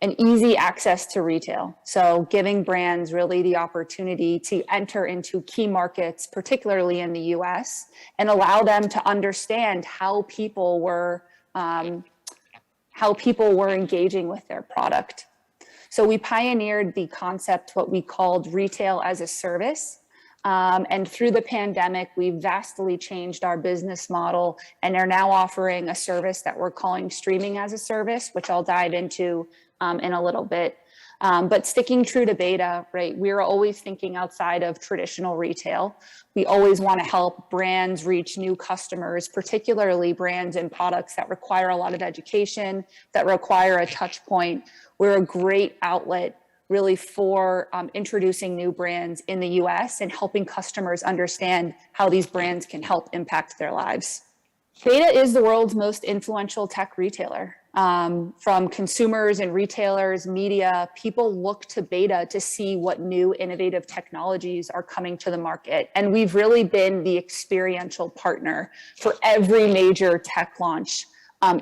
Speaker 3: an easy access to retail. So giving brands really the opportunity to enter into key markets, particularly in the US, and allow them to understand how people were engaging with their product. So we pioneered the concept, what we called retail as a service. And through the pandemic, we've vastly changed our business model and are now offering a service that we're calling streaming as a service, which I'll dive into in a little bit. But sticking true to Beta, right, we're always thinking outside of traditional retail. We always want to help brands reach new customers, particularly brands and products that require a lot of education, that require a touch point. We're a great outlet really for introducing new brands in the US and helping customers understand how these brands can help impact their lives. Beta is the world's most influential tech retailer. From consumers and retailers, media, people look to Beta to see what new innovative technologies are coming to the market. And we've really been the experiential partner for every major tech launch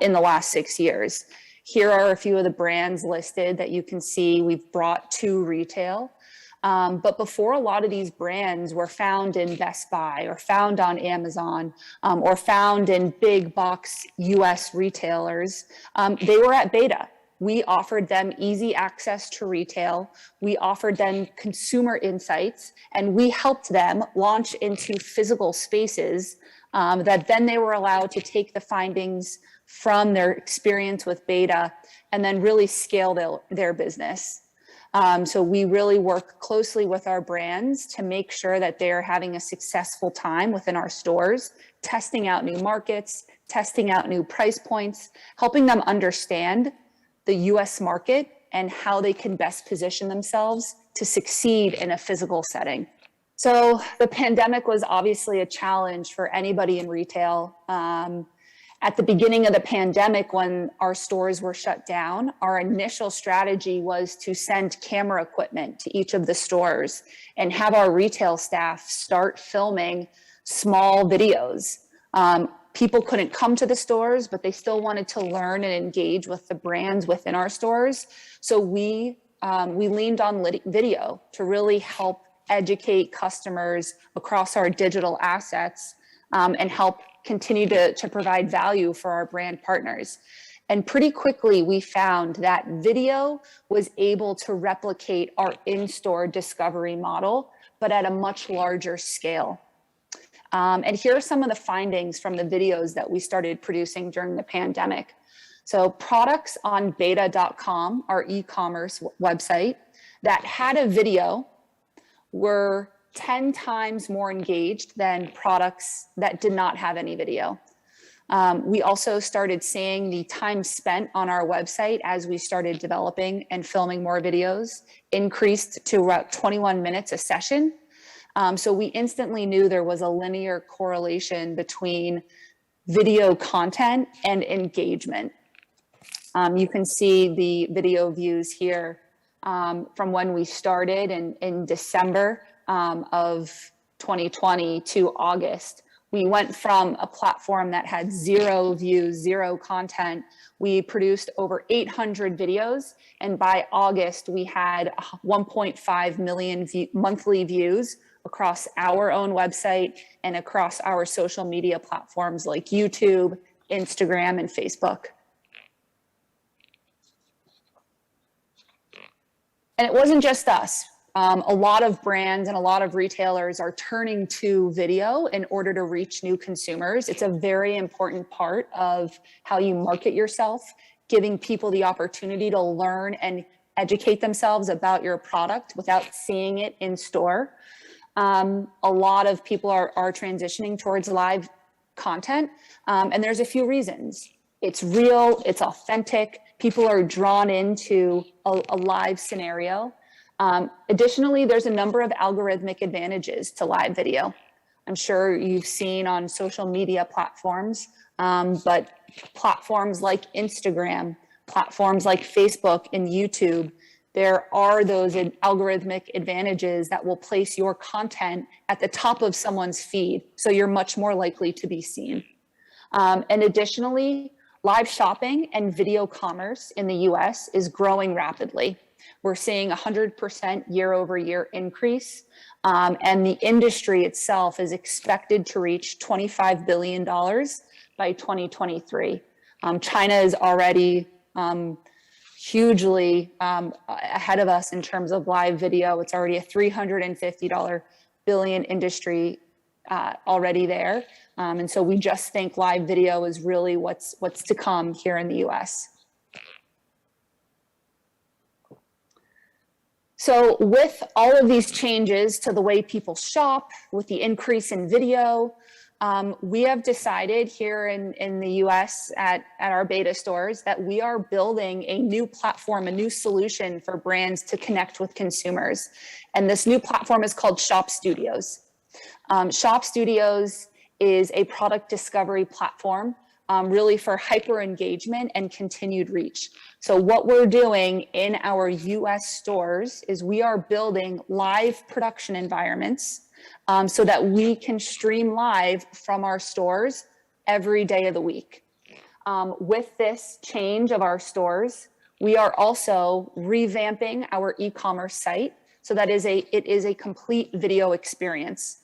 Speaker 3: in the last 6 years. Here are a few of the brands listed that you can see we've brought to retail. But before a lot of these brands were found in Best Buy or found on Amazon or found in big box US retailers, they were at beta. We offered them easy access to retail. We offered them consumer insights, and we helped them launch into physical spaces that then they were allowed to take the findings from their experience with beta and then really scale their business. So we really work closely with our brands to make sure that they're having a successful time within our stores, testing out new markets, testing out new price points, helping them understand the US market and how they can best position themselves to succeed in a physical setting. So the pandemic was obviously a challenge for anybody in retail. At the beginning of the pandemic, when our stores were shut down, our initial strategy was to send camera equipment to each of the stores and have our retail staff start filming small videos. People couldn't come to the stores, but they still wanted to learn and engage with the brands within our stores. So we leaned on video to really help educate customers across our digital assets and help continue to provide value for our brand partners. And pretty quickly, we found that video was able to replicate our in-store discovery model, but at a much larger scale. And here are some of the findings from the videos that we started producing during the pandemic. So products on beta.com, our e-commerce website, that had a video were 10 times more engaged than products that did not have any video. We also started seeing the time spent on our website as we started developing and filming more videos increased to about 21 minutes a session. So we instantly knew there was a linear correlation between video content and engagement. You can see the video views here from when we started in December of 2020 to August. We went from a platform that had 0 views, 0 content. We produced over 800 videos, and by August, we had 1.5 million monthly views across our own website and across our social media platforms like YouTube, Instagram, and Facebook. And it wasn't just us. A lot of brands and a lot of retailers are turning to video in order to reach new consumers. It's a very important part of how you market yourself, giving people the opportunity to learn and educate themselves about your product without seeing it in store. A lot of people are transitioning towards live content, and there's a few reasons. It's real, it's authentic, people are drawn into a live scenario. Additionally, there's a number of algorithmic advantages to live video. I'm sure you've seen on social media platforms, but platforms like Instagram, platforms like Facebook and YouTube, there are those algorithmic advantages that will place your content at the top of someone's feed, so you're much more likely to be seen. And additionally, live shopping and video commerce in the US is growing rapidly. We're seeing 100% year-over-year increase, and the industry itself is expected to reach $25 billion by 2023. China is already hugely ahead of us in terms of live video. It's already a $350 billion industry already there. And so we just think live video is really what's to come here in the US. So with all of these changes to the way people shop, with the increase in video, we have decided here in the US at our beta stores that we are building a new platform, a new solution for brands to connect with consumers. And this new platform is called Shop Studios. Shop Studios is a product discovery platform really for hyper engagement and continued reach. So what we're doing in our US stores is we are building live production environments so that we can stream live from our stores every day of the week. With this change of our stores, we are also revamping our e-commerce site. So that it is a complete video experience.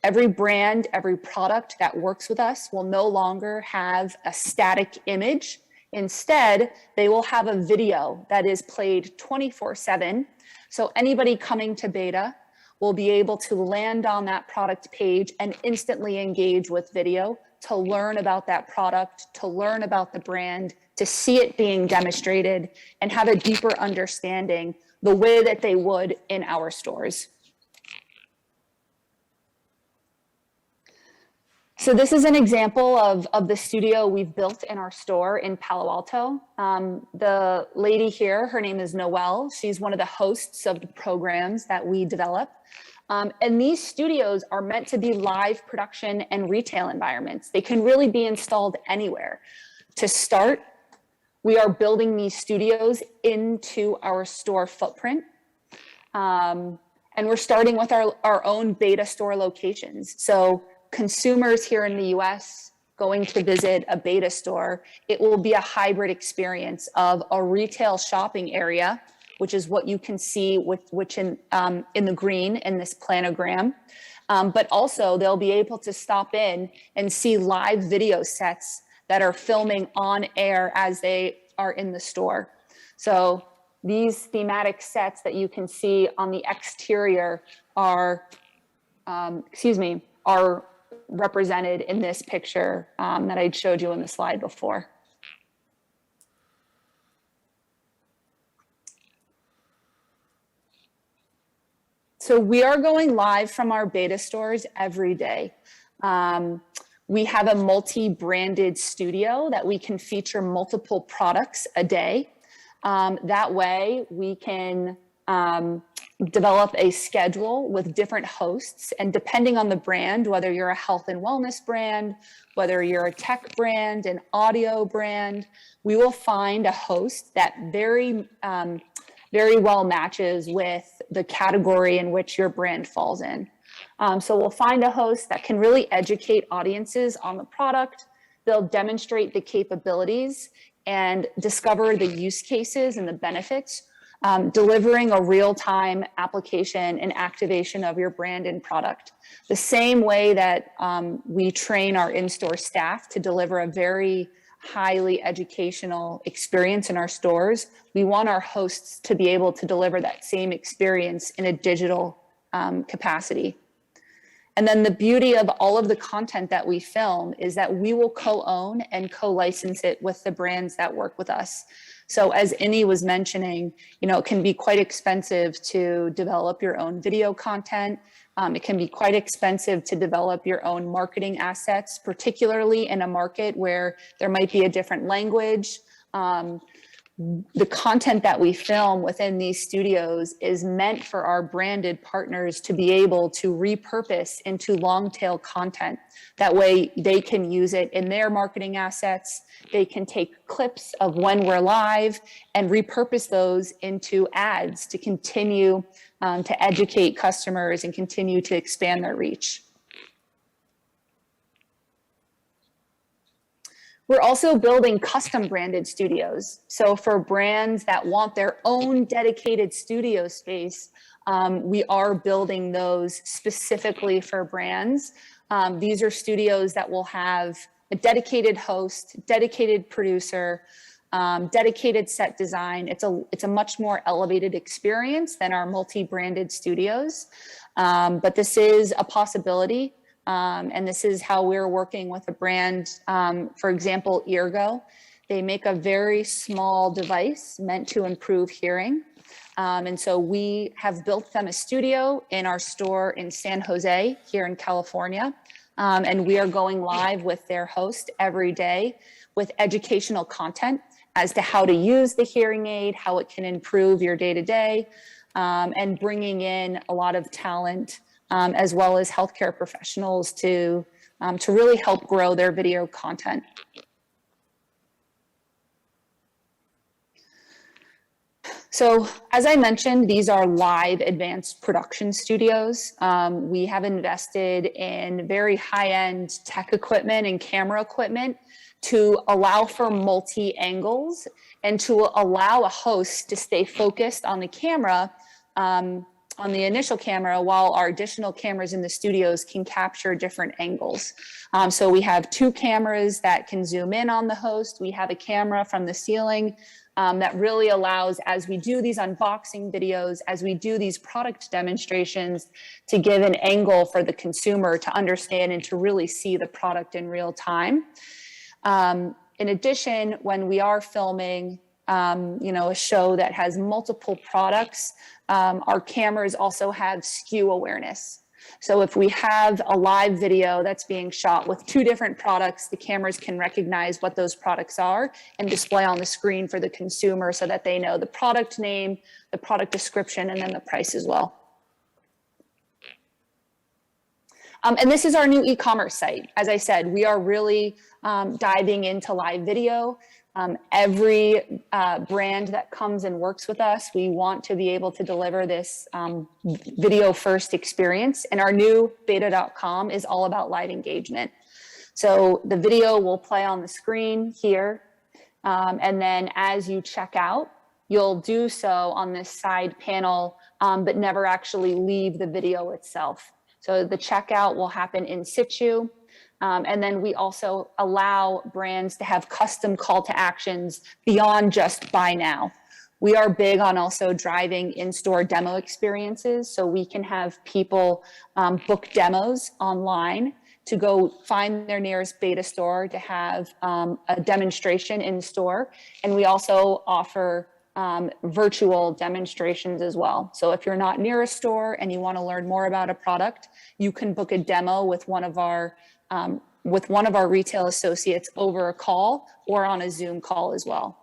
Speaker 3: Every brand, every product that works with us will no longer have a static image. Instead, they will have a video that is played 24/7. So anybody coming to beta will be able to land on that product page and instantly engage with video to learn about that product, to learn about the brand, to see it being demonstrated, and have a deeper understanding the way that they would in our stores. So this is an example of the studio we've built in our store in Palo Alto. The lady here, her name is Noelle. She's one of the hosts of the programs that we develop. And these studios are meant to be live production and retail environments. They can really be installed anywhere. To start, we are building these studios into our store footprint. And we're starting with our own beta store locations. So consumers here in the US going to visit a beta store, it will be a hybrid experience of a retail shopping area, which is what you can see which in the green in this planogram. But also they'll be able to stop in and see live video sets that are filming on air as they are in the store. So these thematic sets that you can see on the exterior are represented in this picture that I showed you in the slide before. So we are going live from our beta stores every day. We have a multi-branded studio that we can feature multiple products a day. That way we can develop a schedule with different hosts, and depending on the brand, whether you're a health and wellness brand, whether you're a tech brand, an audio brand, we will find a host that very well matches with the category in which your brand falls in. So we'll find a host that can really educate audiences on the product. They'll demonstrate the capabilities and discover the use cases and the benefits, delivering a real-time application and activation of your brand and product. The same way that we train our in-store staff to deliver a very highly educational experience in our stores, we want our hosts to be able to deliver that same experience in a digital capacity. And then the beauty of all of the content that we film is that we will co-own and co-license it with the brands that work with us. So as Innie was mentioning, it can be quite expensive to develop your own video content. It can be quite expensive to develop your own marketing assets, particularly in a market where there might be a different language. The content that we film within these studios is meant for our branded partners to be able to repurpose into long tail content. That way they can use it in their marketing assets. They can take clips of when we're live and repurpose those into ads to continue to educate customers and continue to expand their reach. We're also building custom branded studios. So for brands that want their own dedicated studio space, we are building those specifically for brands. These are studios that will have a dedicated host, dedicated producer, dedicated set design. It's a much more elevated experience than our multi-branded studios, but this is a possibility. And this is how we're working with a brand, for example, Eargo. They make a very small device meant to improve hearing. And so we have built them a studio in our store in San Jose here in California. And we are going live with their host every day with educational content as to how to use the hearing aid, how it can improve your day-to-day, and bringing in a lot of talent as well as healthcare professionals to really help grow their video content. So as I mentioned, these are live advanced production studios. We have invested in very high-end tech equipment and camera equipment to allow for multi-angles and to allow a host to stay focused on the camera on the initial camera, while our additional cameras in the studios can capture different angles. So we have 2 cameras that can zoom in on the host. We have a camera from the ceiling that really allows, as we do these unboxing videos, as we do these product demonstrations, to give an angle for the consumer to understand and to really see the product in real time. In addition, when we are filming, a show that has multiple products, our cameras also have SKU awareness. So if we have a live video that's being shot with 2 different products, the cameras can recognize what those products are and display on the screen for the consumer so that they know the product name, the product description, and then the price as well. And this is our new e-commerce site. As I said, we are really diving into live video. Every brand that comes and works with us, we want to be able to deliver this video first experience. And our new beta.com is all about live engagement. So the video will play on the screen here. And then as you check out, you'll do so on this side panel, but never actually leave the video itself. So the checkout will happen in situ. And then we also allow brands to have custom call to actions beyond just buy now. We are big on also driving in-store demo experiences. So we can have people book demos online to go find their nearest beta store to have a demonstration in store. And we also offer virtual demonstrations as well. So if you're not near a store and you want to learn more about a product, you can book a demo with one of our retail associates over a call or on a Zoom call as well.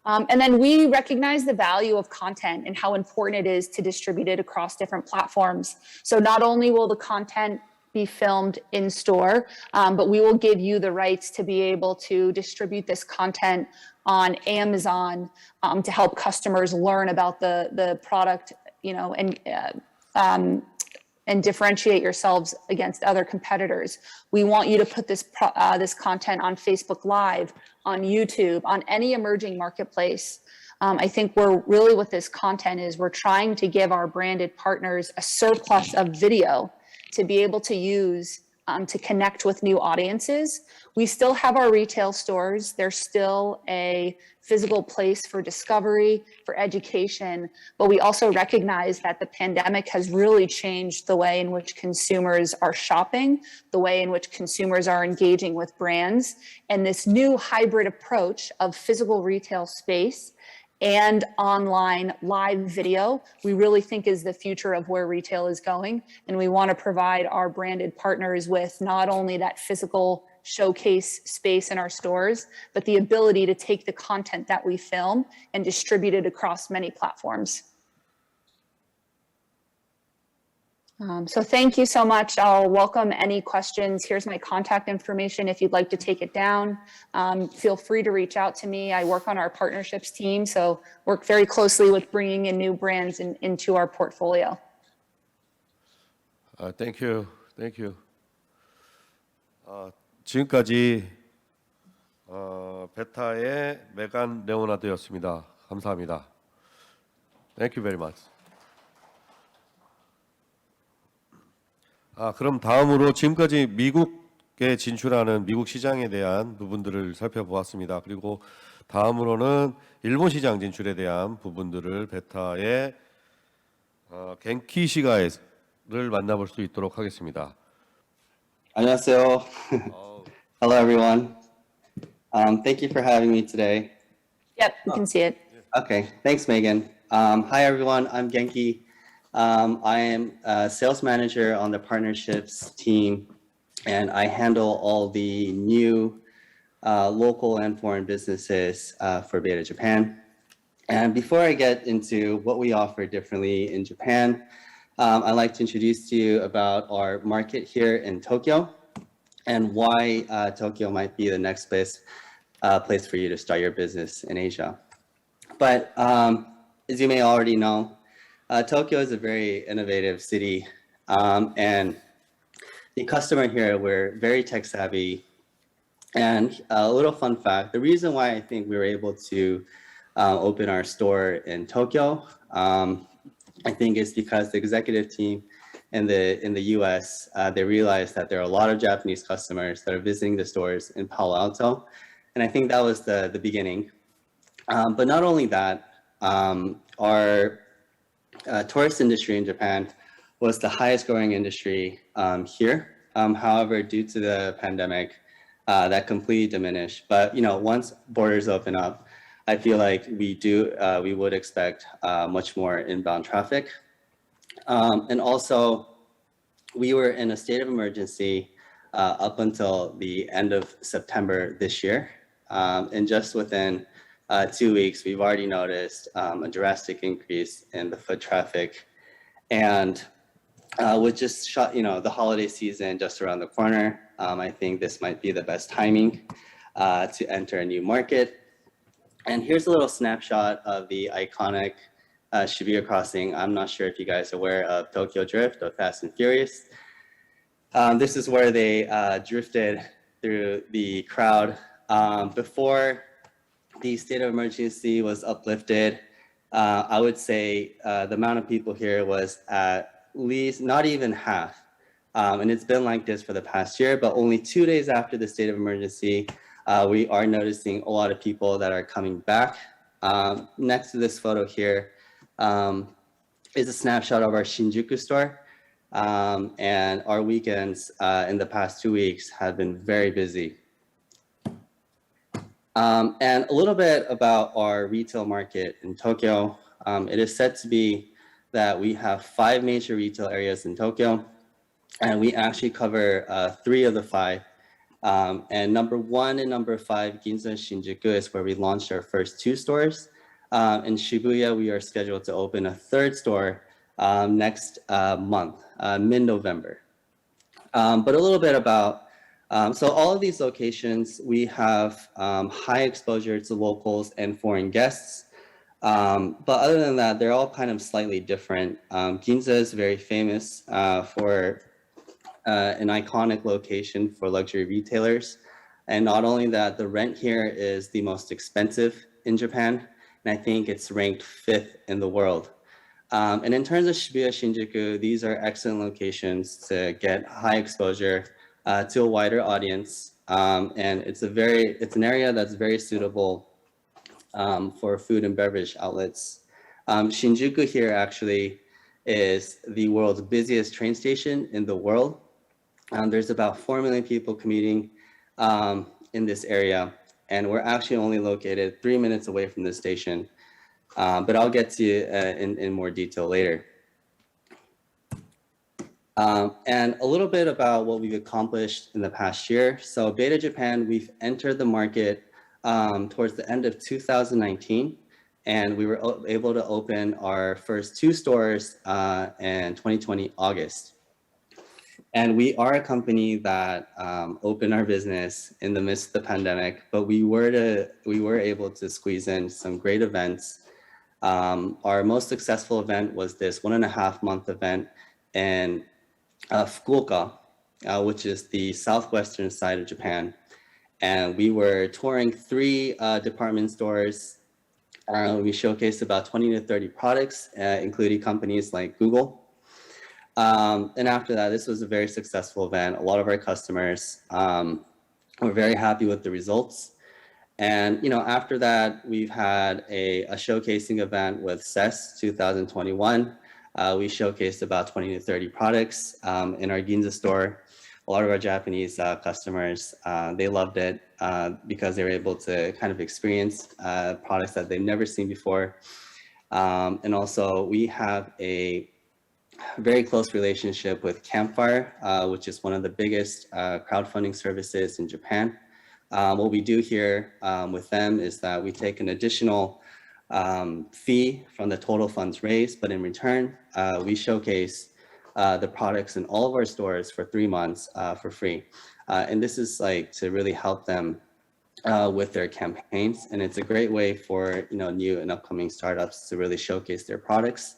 Speaker 3: And then we recognize the value of content and how important it is to distribute it across different platforms. So not only will the content be filmed in store, but we will give you the rights to be able to distribute this content on Amazon to help customers learn about the product, and differentiate yourselves against other competitors. We want you to put this content on Facebook Live, on YouTube, on any emerging marketplace. I think we're really, with this content, is we're trying to give our branded partners a surplus of video to be able to use to connect with new audiences. We still have our retail stores. They're still a physical place for discovery, for education, but we also recognize that the pandemic has really changed the way in which consumers are shopping, the way in which consumers are engaging with brands, and this new hybrid approach of physical retail space and online live video, we really think is the future of where retail is going. And we want to provide our branded partners with not only that physical showcase space in our stores, but the ability to take the content that we film and distribute it across many platforms. So thank you so much. I'll welcome any questions. Here's my contact information if you'd like to take it down. Feel free to reach out to me. I work on our partnerships team, so work very closely with bringing in new brands into our portfolio.
Speaker 1: Thank you. 지금까지 베타의 메간 레오나드였습니다. 감사합니다. Thank you very much. 그럼 다음으로 지금까지 미국에 진출하는 미국 시장에 대한 부분들을 살펴보았습니다. 그리고 다음으로는 일본 시장 진출에 대한 부분들을 베타의 겐키 씨가를 만나볼 수 있도록 하겠습니다.
Speaker 4: 안녕하세요. Hello, everyone. Thank you for having me today.
Speaker 3: Yep, you can see it.
Speaker 4: Okay, thanks, Megan. Hi, everyone. I'm Genki. I am a sales manager on the partnerships team, and I handle all the new local and foreign businesses for Beta Japan. And before I get into what we offer differently in Japan, I'd like to introduce to you about our market here in Tokyo and why Tokyo might be the next place for you to start your business in Asia. But as you may already know, Tokyo is a very innovative city, and the customer here, we're very tech savvy. And a little fun fact, the reason why I think we were able to open our store in Tokyo. I think it's because the executive team in the US, they realized that there are a lot of Japanese customers that are visiting the stores in Palo Alto. And I think that was the beginning. But not only that, our tourist industry in Japan was the highest growing industry here. However, due to the pandemic, that completely diminished. But once borders open up, I feel like we would expect much more inbound traffic. And also, we were in a state of emergency up until the end of September this year. And just within 2 weeks, we've already noticed a drastic increase in the foot traffic. And with just the holiday season just around the corner, I think this might be the best timing to enter a new market. And here's a little snapshot of the iconic Shibuya crossing. I'm not sure if you guys are aware of Tokyo Drift or Fast and Furious. This is where they drifted through the crowd. Before the state of emergency was uplifted, I would say the amount of people here was at least not even half. And it's been like this for the past year, but only 2 days after the state of emergency, we are noticing a lot of people that are coming back. Next to this photo here is a snapshot of our Shinjuku store. And our weekends in the past 2 weeks have been very busy. And a little bit about our retail market in Tokyo. It is said to be that we have 5 major retail areas in Tokyo, and we actually cover 3 of the 5. And number 1 and number 5, Ginza and Shinjuku, is where we launched our first 2 stores. In Shibuya, we are scheduled to open a 3rd store next month, mid-November. But a little bit about, so all of these locations, we have high exposure to locals and foreign guests. But other than that, they're all kind of slightly different. Ginza is very famous for an iconic location for luxury retailers. And not only that, the rent here is the most expensive in Japan. And I think it's ranked 5th in the world. And in terms of Shibuya, Shinjuku, these are excellent locations to get high exposure to a wider audience. And it's an area that's very suitable for food and beverage outlets. Shinjuku here actually is the world's busiest train station in the world. There's about 4 million people commuting in this area, and we're actually only located 3 minutes away from the station. But I'll get to you in more detail later. And a little bit about what we've accomplished in the past year. So Beta Japan, we've entered the market towards the end of 2019, and we were able to open our first 2 stores in 2020 August. And we are a company that opened our business in the midst of the pandemic, but we were able to squeeze in some great events. Our most successful event was this 1.5-month event in Fukuoka, which is the southwestern side of Japan. And we were touring 3 department stores. We showcased about 20 to 30 products, including companies like Google. And after that, this was a very successful event. A lot of our customers were very happy with the results. And after that, we've had a showcasing event with CES 2021. We showcased about 20 to 30 products in our Ginza store. A lot of our Japanese customers, they loved it because they were able to kind of experience products that they've never seen before. And also, we have a very close relationship with Campfire, which is one of the biggest crowdfunding services in Japan. What we do here with them is that we take an additional fee from the total funds raised, but in return, we showcase the products in all of our stores for 3 months for free. And this is like to really help them with their campaigns. And it's a great way for new and upcoming startups to really showcase their products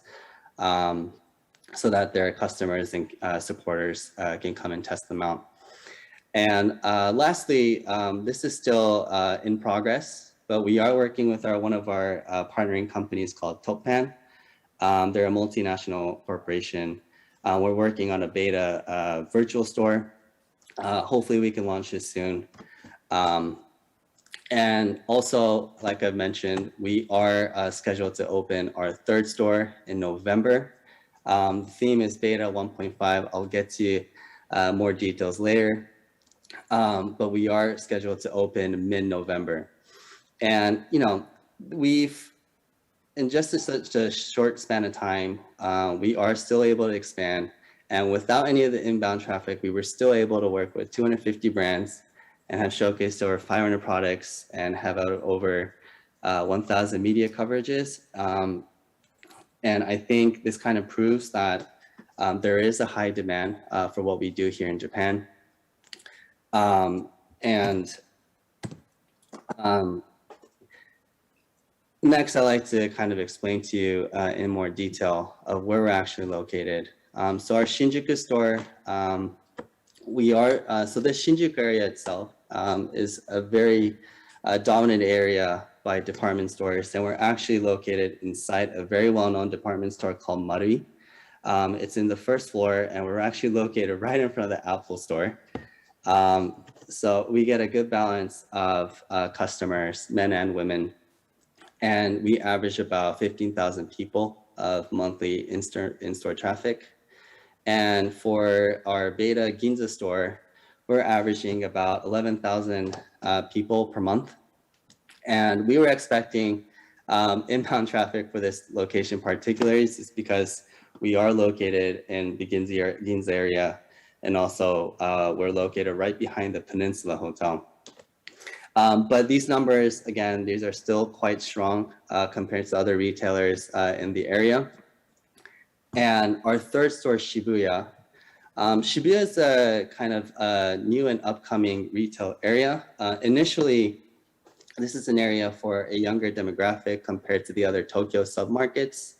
Speaker 4: so that their customers and supporters can come and test them out. And lastly, this is still in progress. but we are working with one of our partnering companies called Toppan. They're a multinational corporation. We're working on a beta virtual store. Hopefully we can launch this soon. And also, like I've mentioned, we are scheduled to open our third store in November. The theme is beta 1.5. I'll get to more details later. But we are scheduled to open mid-November. And, you know, in just such a short span of time, we are still able to expand. And without any of the inbound traffic, we were still able to work with 250 brands and have showcased over 500 products and have over 1,000 media coverages. And I think this kind of proves that there is a high demand for what we do here in Japan. Next, I'd like to kind of explain to you in more detail of where we're actually located. So our Shinjuku store, so the Shinjuku area itself is a very dominant area by department stores, and we're actually located inside a very well-known department store called Marui. It's in the first floor, and we're actually located right in front of the Apple store. So we get a good balance of customers, men and women, and we average about 15,000 people of monthly in-store traffic. And for our beta Ginza store, we're averaging about 11,000 people per month. And we were expecting inbound traffic for this location particularly, just because we are located in the Ginza area, and also we're located right behind the Peninsula Hotel. But these numbers, again, these are still quite strong compared to other retailers in the area. And our third store, Shibuya. Shibuya is a kind of new and upcoming retail area. Initially, this is an area for a younger demographic compared to the other Tokyo submarkets.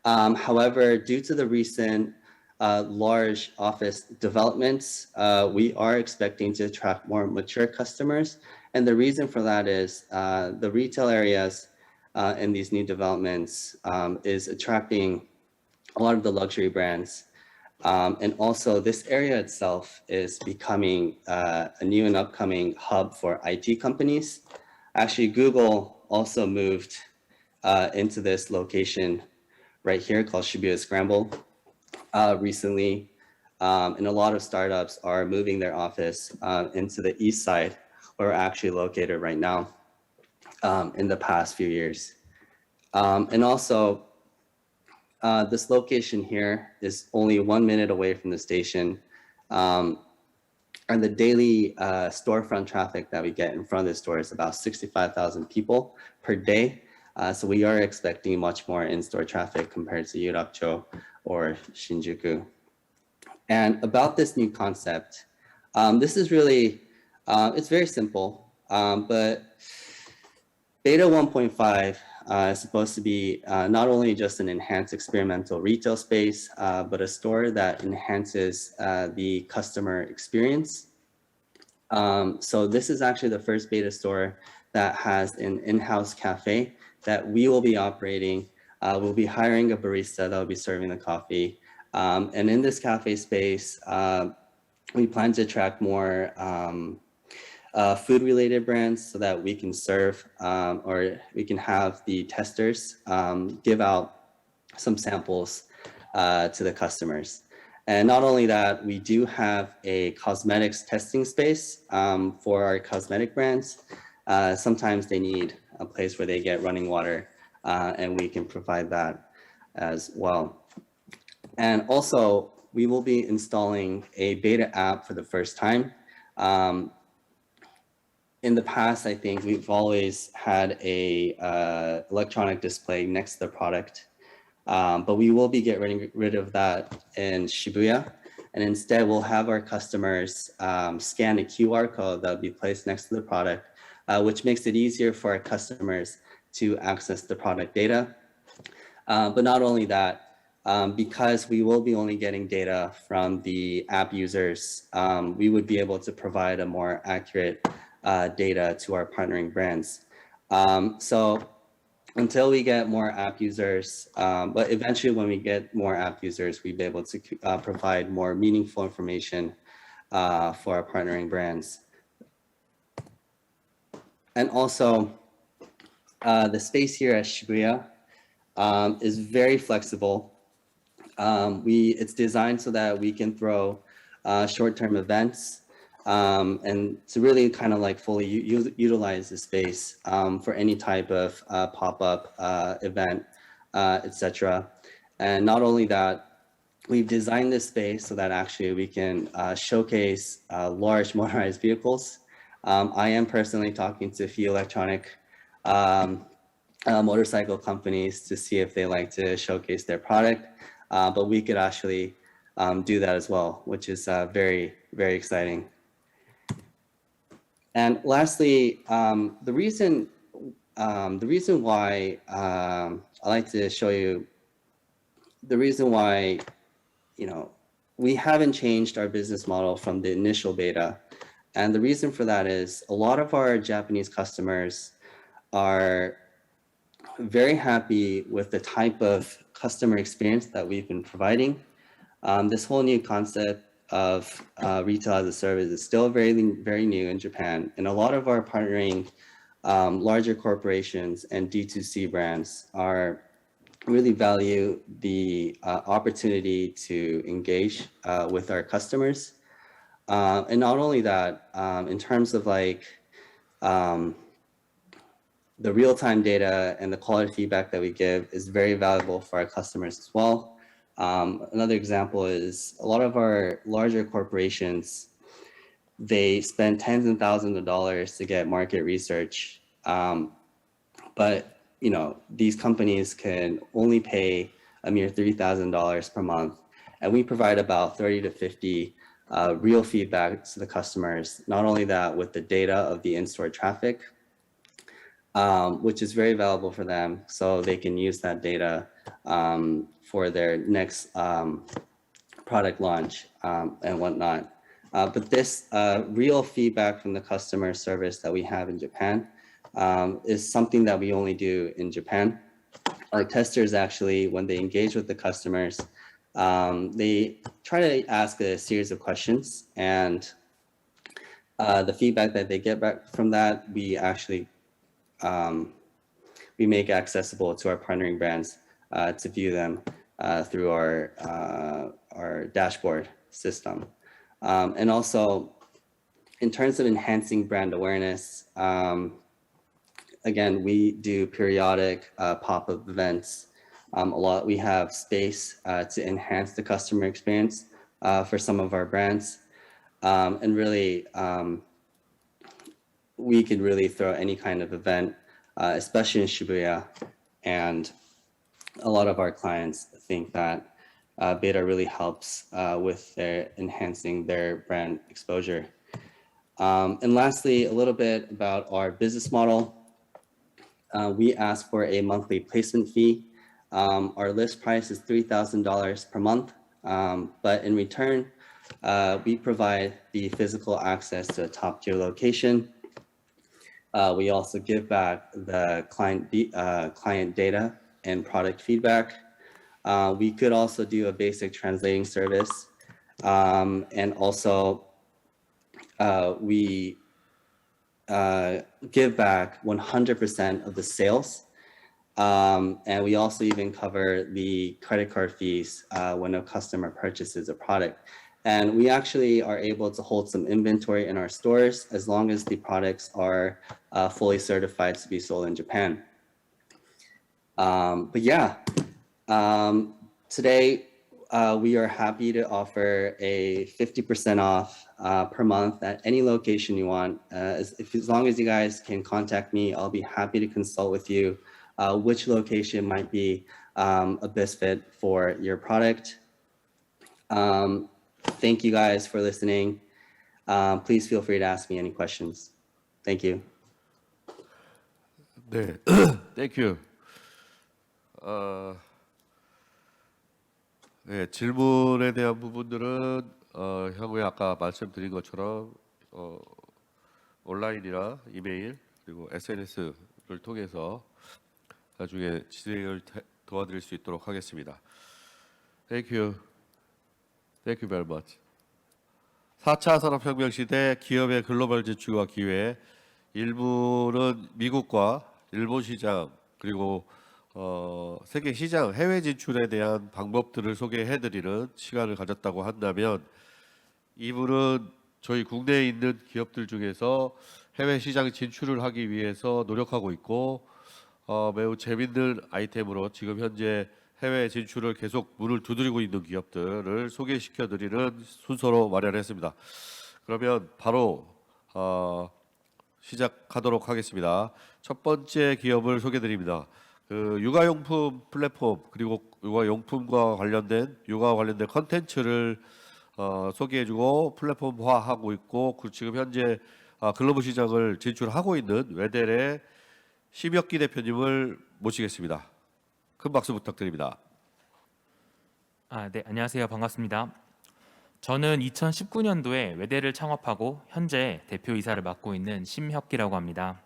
Speaker 4: However, due to the recent large office developments, we are expecting to attract more mature customers. And the reason for that is the retail areas in these new developments is attracting a lot of the luxury brands. And also this area itself is becoming a new and upcoming hub for IT companies. Actually, Google also moved into this location right here called Shibuya Scramble recently. And a lot of startups are moving their office into the east side, where we're actually located right now in the past few years. And also, this location here is only 1 minute away from the station. And the daily storefront traffic that we get in front of the store is about 65,000 people per day. So we are expecting much more in-store traffic compared to Yurakucho or Shinjuku. And about this new concept, this is really, it's very simple, but Beta 1.5 is supposed to be not only just an enhanced experimental retail space, but a store that enhances the customer experience. So this is actually the first beta store that has an in-house cafe that we will be operating. We'll be hiring a barista that will be serving the coffee. And in this cafe space, we plan to attract more food-related brands so that we can serve or we can have the testers give out some samples to the customers. And not only that, we do have a cosmetics testing space for our cosmetic brands. Sometimes they need a place where they get running water, and we can provide that as well. And also, we will be installing a beta app for the first time. In the past, I think we've always had a electronic display next to the product, but we will be getting rid of that in Shibuya. And instead, we'll have our customers scan a QR code that will be placed next to the product, which makes it easier for our customers to access the product data. But not only that, because we will be only getting data from the app users, we would be able to provide a more accurate data to our partnering brands. So until we get more app users, but eventually when we get more app users, we'll be able to provide more meaningful information for our partnering brands. And also, the space here at Shibuya is very flexible. It's designed so that we can throw short-term events and to really kind of like fully utilize the space for any type of pop-up event, etc. And not only that, we've designed this space so that actually we can showcase large motorized vehicles. I am personally talking to a few electronic motorcycle companies to see if they like to showcase their product, but we could actually do that as well, which is very, very exciting. And lastly, the reason why I like to show you the reason why, you know, we haven't changed our business model from the initial beta. And the reason for that is a lot of our Japanese customers are very happy with the type of customer experience that we've been providing. This whole new concept of retail as a service is still very, very new in Japan. And a lot of our partnering larger corporations and D2C brands are really value the opportunity to engage with our customers. And not only that, in terms of like the real-time data and the quality feedback that we give is very valuable for our customers as well. Another example is a lot of our larger corporations, they spend tens and thousands of dollars to get market research. But you know, these companies can only pay a mere $3,000 per month. And we provide about 30 to 50 real feedback to the customers. Not only that, with the data of the in-store traffic, which is very valuable for them. So they can use that data for their next product launch and whatnot. But this real feedback from the customer service that we have in Japan is something that we only do in Japan. Our testers actually, when they engage with the customers, they try to ask a series of questions, and the feedback that they get back from that, we actually we make accessible to our partnering brands to view them through our dashboard system. And also, in terms of enhancing brand awareness, again, we do periodic pop-up events. We have space to enhance the customer experience for some of our brands. And really, we could really throw any kind of event, especially in Shibuya. And a lot of our clients think that beta really helps with their enhancing their brand exposure. And lastly, a little bit about our business model. We ask for a monthly placement fee. Our list price is $3,000 per month, but in return, we provide the physical access to a top-tier location. We also give back the client data and product feedback. We could also do a basic translating service, and also we give back 100% of the sales. And we also even cover the credit card fees when a customer purchases a product. And we actually are able to hold some inventory in our stores as long as the products are fully certified to be sold in Japan. But yeah, today we are happy to offer a 50% off per month at any location you want. As long as you guys can contact me, I'll be happy to consult with you which location might be a best fit for your product. Thank you guys for listening. Please feel free to ask me any questions. Thank you.
Speaker 1: 네, thank you. 네, 질문에 대한 부분들은 향후에 아까 말씀드린 것처럼 온라인이나 이메일 그리고 SNS를 통해서 나중에 진행을 도와드릴 수 있도록 하겠습니다. Thank you. Thank you very much. 4차 산업혁명 시대 기업의 글로벌 진출과 기회, 일부는 미국과 일본 시장 그리고 세계 시장 해외 진출에 대한 방법들을 소개해드리는 시간을 가졌다고 한다면, 2부는 저희 국내에 있는 기업들 중에서 해외 시장 진출을 하기 위해서 노력하고 있고 매우 재밌는 아이템으로 지금 현재 해외 진출을 계속 문을 두드리고 있는 기업들을 소개시켜드리는 순서로 마련했습니다. 그러면 바로 시작하도록 하겠습니다. 첫 번째 기업을 소개드립니다. 그 육아용품 플랫폼 그리고 육아용품과 관련된 컨텐츠를 소개해주고 플랫폼화하고 있고 지금 현재 글로벌 시장을 진출하고 있는 웨델의 심혁기 대표님을 모시겠습니다. 큰 박수 부탁드립니다.
Speaker 5: 네, 안녕하세요. 반갑습니다. 저는 2019년도에 웨델을 창업하고 현재 대표이사를 맡고 있는 심혁기라고 합니다.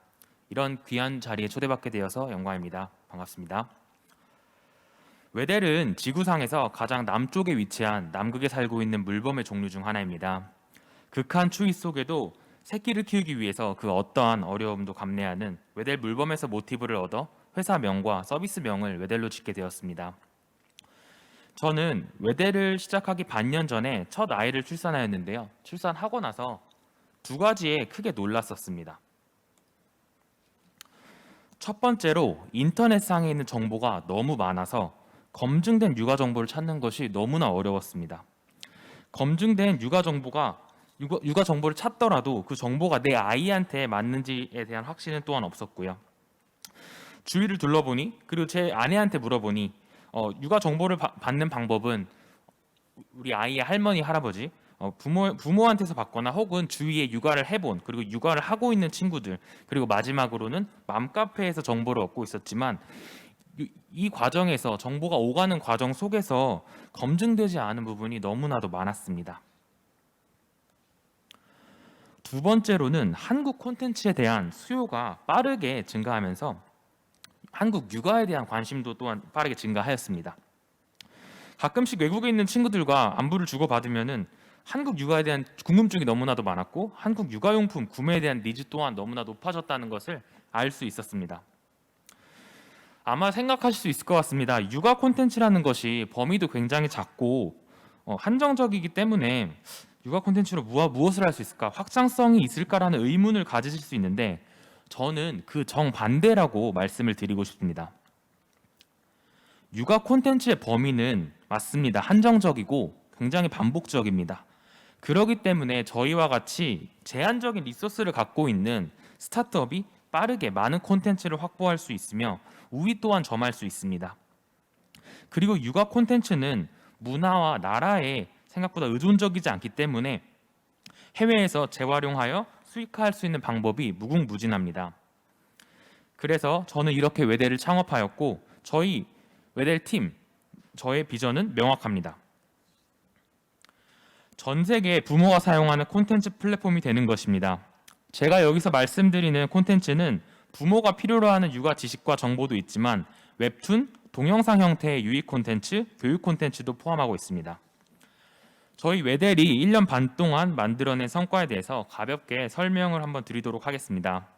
Speaker 5: 이런 귀한 자리에 초대받게 되어서 영광입니다. 반갑습니다. 웨델은 지구상에서 가장 남쪽에 위치한 남극에 살고 있는 물범의 종류 중 하나입니다. 극한 추위 속에도 새끼를 키우기 위해서 그 어떠한 어려움도 감내하는 웨델 물범에서 모티브를 얻어 회사명과 서비스명을 웨델로 짓게 되었습니다. 저는 웨델을 시작하기 반년 전에 첫 아이를 출산하였는데요. 출산하고 나서 두 가지에 크게 놀랐었습니다. 첫 번째로 인터넷상에 있는 정보가 너무 많아서 검증된 육아 정보를 찾는 것이 너무나 어려웠습니다. 검증된 육아 정보를 찾더라도 그 정보가 내 아이한테 맞는지에 대한 확신은 또한 없었고요. 주위를 둘러보니, 그리고 제 아내한테 물어보니 육아 정보를 받는 방법은 우리 아이의 할머니, 할아버지, 부모한테서 받거나 혹은 주위에 육아를 해본 그리고 육아를 하고 있는 친구들, 그리고 마지막으로는 맘카페에서 정보를 얻고 있었지만 이 과정에서 정보가 오가는 과정 속에서 검증되지 않은 부분이 너무나도 많았습니다. 두 번째로는 한국 콘텐츠에 대한 수요가 빠르게 증가하면서 한국 육아에 대한 관심도 또한 빠르게 증가하였습니다. 가끔씩 외국에 있는 친구들과 안부를 주고받으면은 한국 육아에 대한 궁금증이 너무나도 많았고 한국 육아용품 구매에 대한 니즈 또한 너무나 높아졌다는 것을 알 수 있었습니다. 아마 생각하실 수 있을 것 같습니다. 육아 콘텐츠라는 것이 범위도 굉장히 작고 한정적이기 때문에 육아 콘텐츠로 무엇을 할 수 있을까? 확장성이 있을까라는 의문을 가지실 수 있는데 저는 그 정반대라고 말씀을 드리고 싶습니다. 육아 콘텐츠의 범위는 맞습니다. 한정적이고 굉장히 반복적입니다. 그렇기 때문에 저희와 같이 제한적인 리소스를 갖고 있는 스타트업이 빠르게 많은 콘텐츠를 확보할 수 있으며 우위 또한 점할 수 있습니다. 그리고 육아 콘텐츠는 문화와 나라에 생각보다 의존적이지 않기 때문에 해외에서 재활용하여 수익화할 수 있는 방법이 무궁무진합니다. 그래서 저는 이렇게 웨델을 창업하였고 저희 웨델 팀, 저의 비전은 명확합니다. 전 세계 부모가 사용하는 콘텐츠 플랫폼이 되는 것입니다. 제가 여기서 말씀드리는 콘텐츠는 부모가 필요로 하는 육아 지식과 정보도 있지만 웹툰, 동영상 형태의 유익 콘텐츠, 교육 콘텐츠도 포함하고 있습니다. 저희 웨델이 1년 반 동안 만들어낸 성과에 대해서 가볍게 설명을 한번 드리도록 하겠습니다.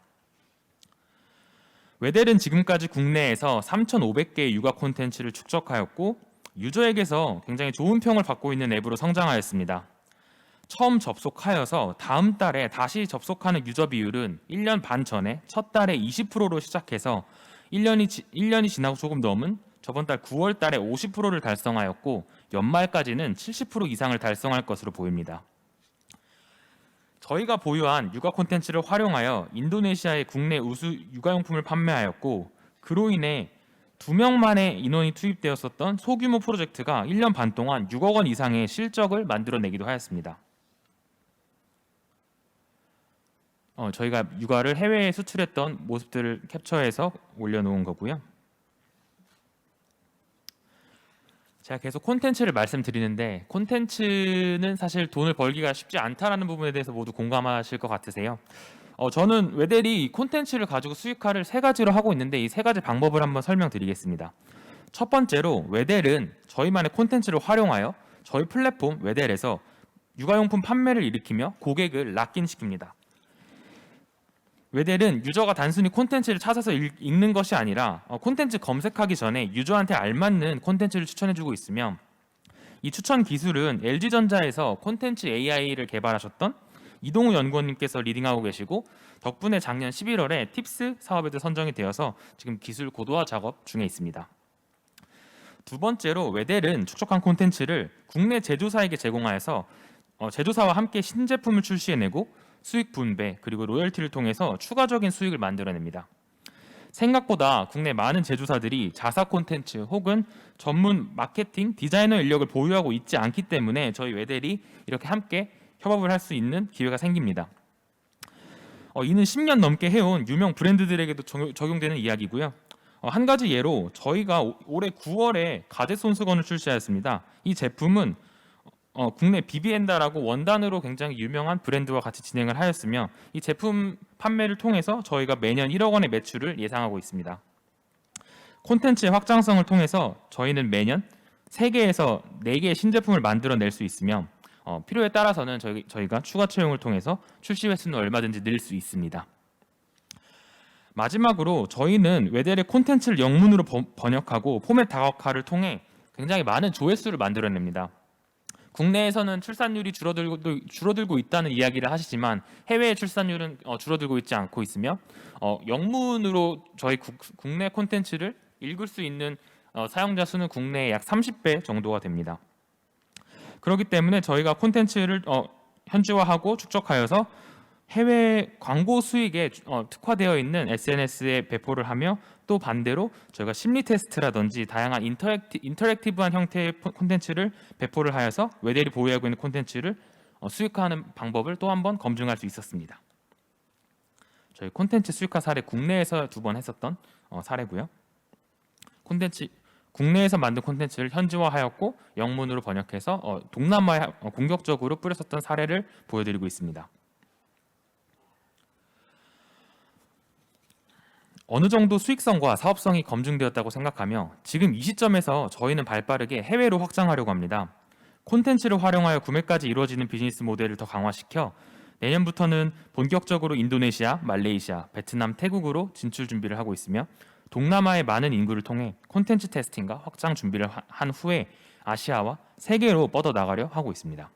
Speaker 5: 웨델은 지금까지 국내에서 3,500개의 육아 콘텐츠를 축적하였고 유저에게서 굉장히 좋은 평을 받고 있는 앱으로 성장하였습니다. 처음 접속하여서 다음 달에 다시 접속하는 유저 비율은 1년 반 전에 첫 달에 20%로 시작해서 1년이 지나고 조금 넘은 저번 달 9월 달에 50%를 달성하였고 연말까지는 70% 이상을 달성할 것으로 보입니다. 저희가 보유한 육아 콘텐츠를 활용하여 인도네시아의 국내 우수 육아용품을 판매하였고 그로 인해 2명만의 인원이 투입되었었던 소규모 프로젝트가 1년 반 동안 6억 원 이상의 실적을 만들어내기도 하였습니다. 저희가 육아를 해외에 수출했던 모습들을 캡처해서 올려놓은 거고요. 제가 계속 콘텐츠를 말씀드리는데 콘텐츠는 사실 돈을 벌기가 쉽지 않다라는 부분에 대해서 모두 공감하실 것 같으세요. 저는 웨델이 콘텐츠를 가지고 수익화를 세 가지로 하고 있는데 이 세 가지 방법을 한번 설명드리겠습니다. 첫 번째로 웨델은 저희만의 콘텐츠를 활용하여 저희 플랫폼 웨델에서 육아용품 판매를 일으키며 고객을 락인시킵니다. 웨델은 유저가 단순히 콘텐츠를 찾아서 읽는 것이 아니라 콘텐츠 검색하기 전에 유저한테 알맞는 콘텐츠를 추천해주고 있으며 이 추천 기술은 LG전자에서 콘텐츠 AI를 개발하셨던 이동우 연구원님께서 리딩하고 계시고 덕분에 작년 11월에 팁스 사업에도 선정이 되어서 지금 기술 고도화 작업 중에 있습니다. 두 번째로 웨델은 축적한 콘텐츠를 국내 제조사에게 제공하여서 제조사와 함께 신제품을 출시해내고 수익 분배 그리고 로열티를 통해서 추가적인 수익을 만들어냅니다. 생각보다 국내 많은 제조사들이 자사 콘텐츠 혹은 전문 마케팅, 디자이너 인력을 보유하고 있지 않기 때문에 저희 웨델이 이렇게 함께 협업을 할 수 있는 기회가 생깁니다. 이는 10년 넘게 해온 유명 브랜드들에게도 적용되는 이야기고요. 한 가지 예로 저희가 올해 9월에 가제 손수건을 출시하였습니다. 이 제품은 국내 비비엔다라고 원단으로 굉장히 유명한 브랜드와 같이 진행을 하였으며 이 제품 판매를 통해서 저희가 매년 1억 원의 매출을 예상하고 있습니다. 콘텐츠의 확장성을 통해서 저희는 매년 3개에서 4개의 신제품을 만들어낼 수 있으며 필요에 따라서는 저희가 추가 채용을 통해서 출시 횟수는 얼마든지 늘 수 있습니다. 마지막으로 저희는 웨델의 콘텐츠를 영문으로 번역하고 포맷 다각화를 통해 굉장히 많은 조회수를 만들어냅니다. 국내에서는 출산율이 줄어들고 있다는 이야기를 하시지만 해외의 출산율은 줄어들고 있지 않고 있으며 영문으로 저희 국내 콘텐츠를 읽을 수 있는 사용자 수는 국내에 약 30배 정도가 됩니다. 그렇기 때문에 저희가 콘텐츠를 현지화하고 축적하여서 해외 광고 수익에 특화되어 있는 SNS에 배포를 하며 또 반대로 저희가 심리 테스트라든지 다양한 인터랙티브한 형태의 콘텐츠를 배포를 하여서 웨델이 보유하고 있는 콘텐츠를 수익화하는 방법을 또 한 번 검증할 수 있었습니다. 저희 콘텐츠 수익화 사례 국내에서 2번 했었던 사례고요. 국내에서 만든 콘텐츠를 현지화하였고 영문으로 번역해서 동남아에 공격적으로 뿌렸었던 사례를 보여드리고 있습니다. 어느 정도 수익성과 사업성이 검증되었다고 생각하며 지금 이 시점에서 저희는 발빠르게 해외로 확장하려고 합니다. 콘텐츠를 활용하여 구매까지 이루어지는 비즈니스 모델을 더 강화시켜 내년부터는 본격적으로 인도네시아, 말레이시아, 베트남, 태국으로 진출 준비를 하고 있으며 동남아의 많은 인구를 통해 콘텐츠 테스팅과 확장 준비를 한 후에 아시아와 세계로 뻗어나가려 하고 있습니다.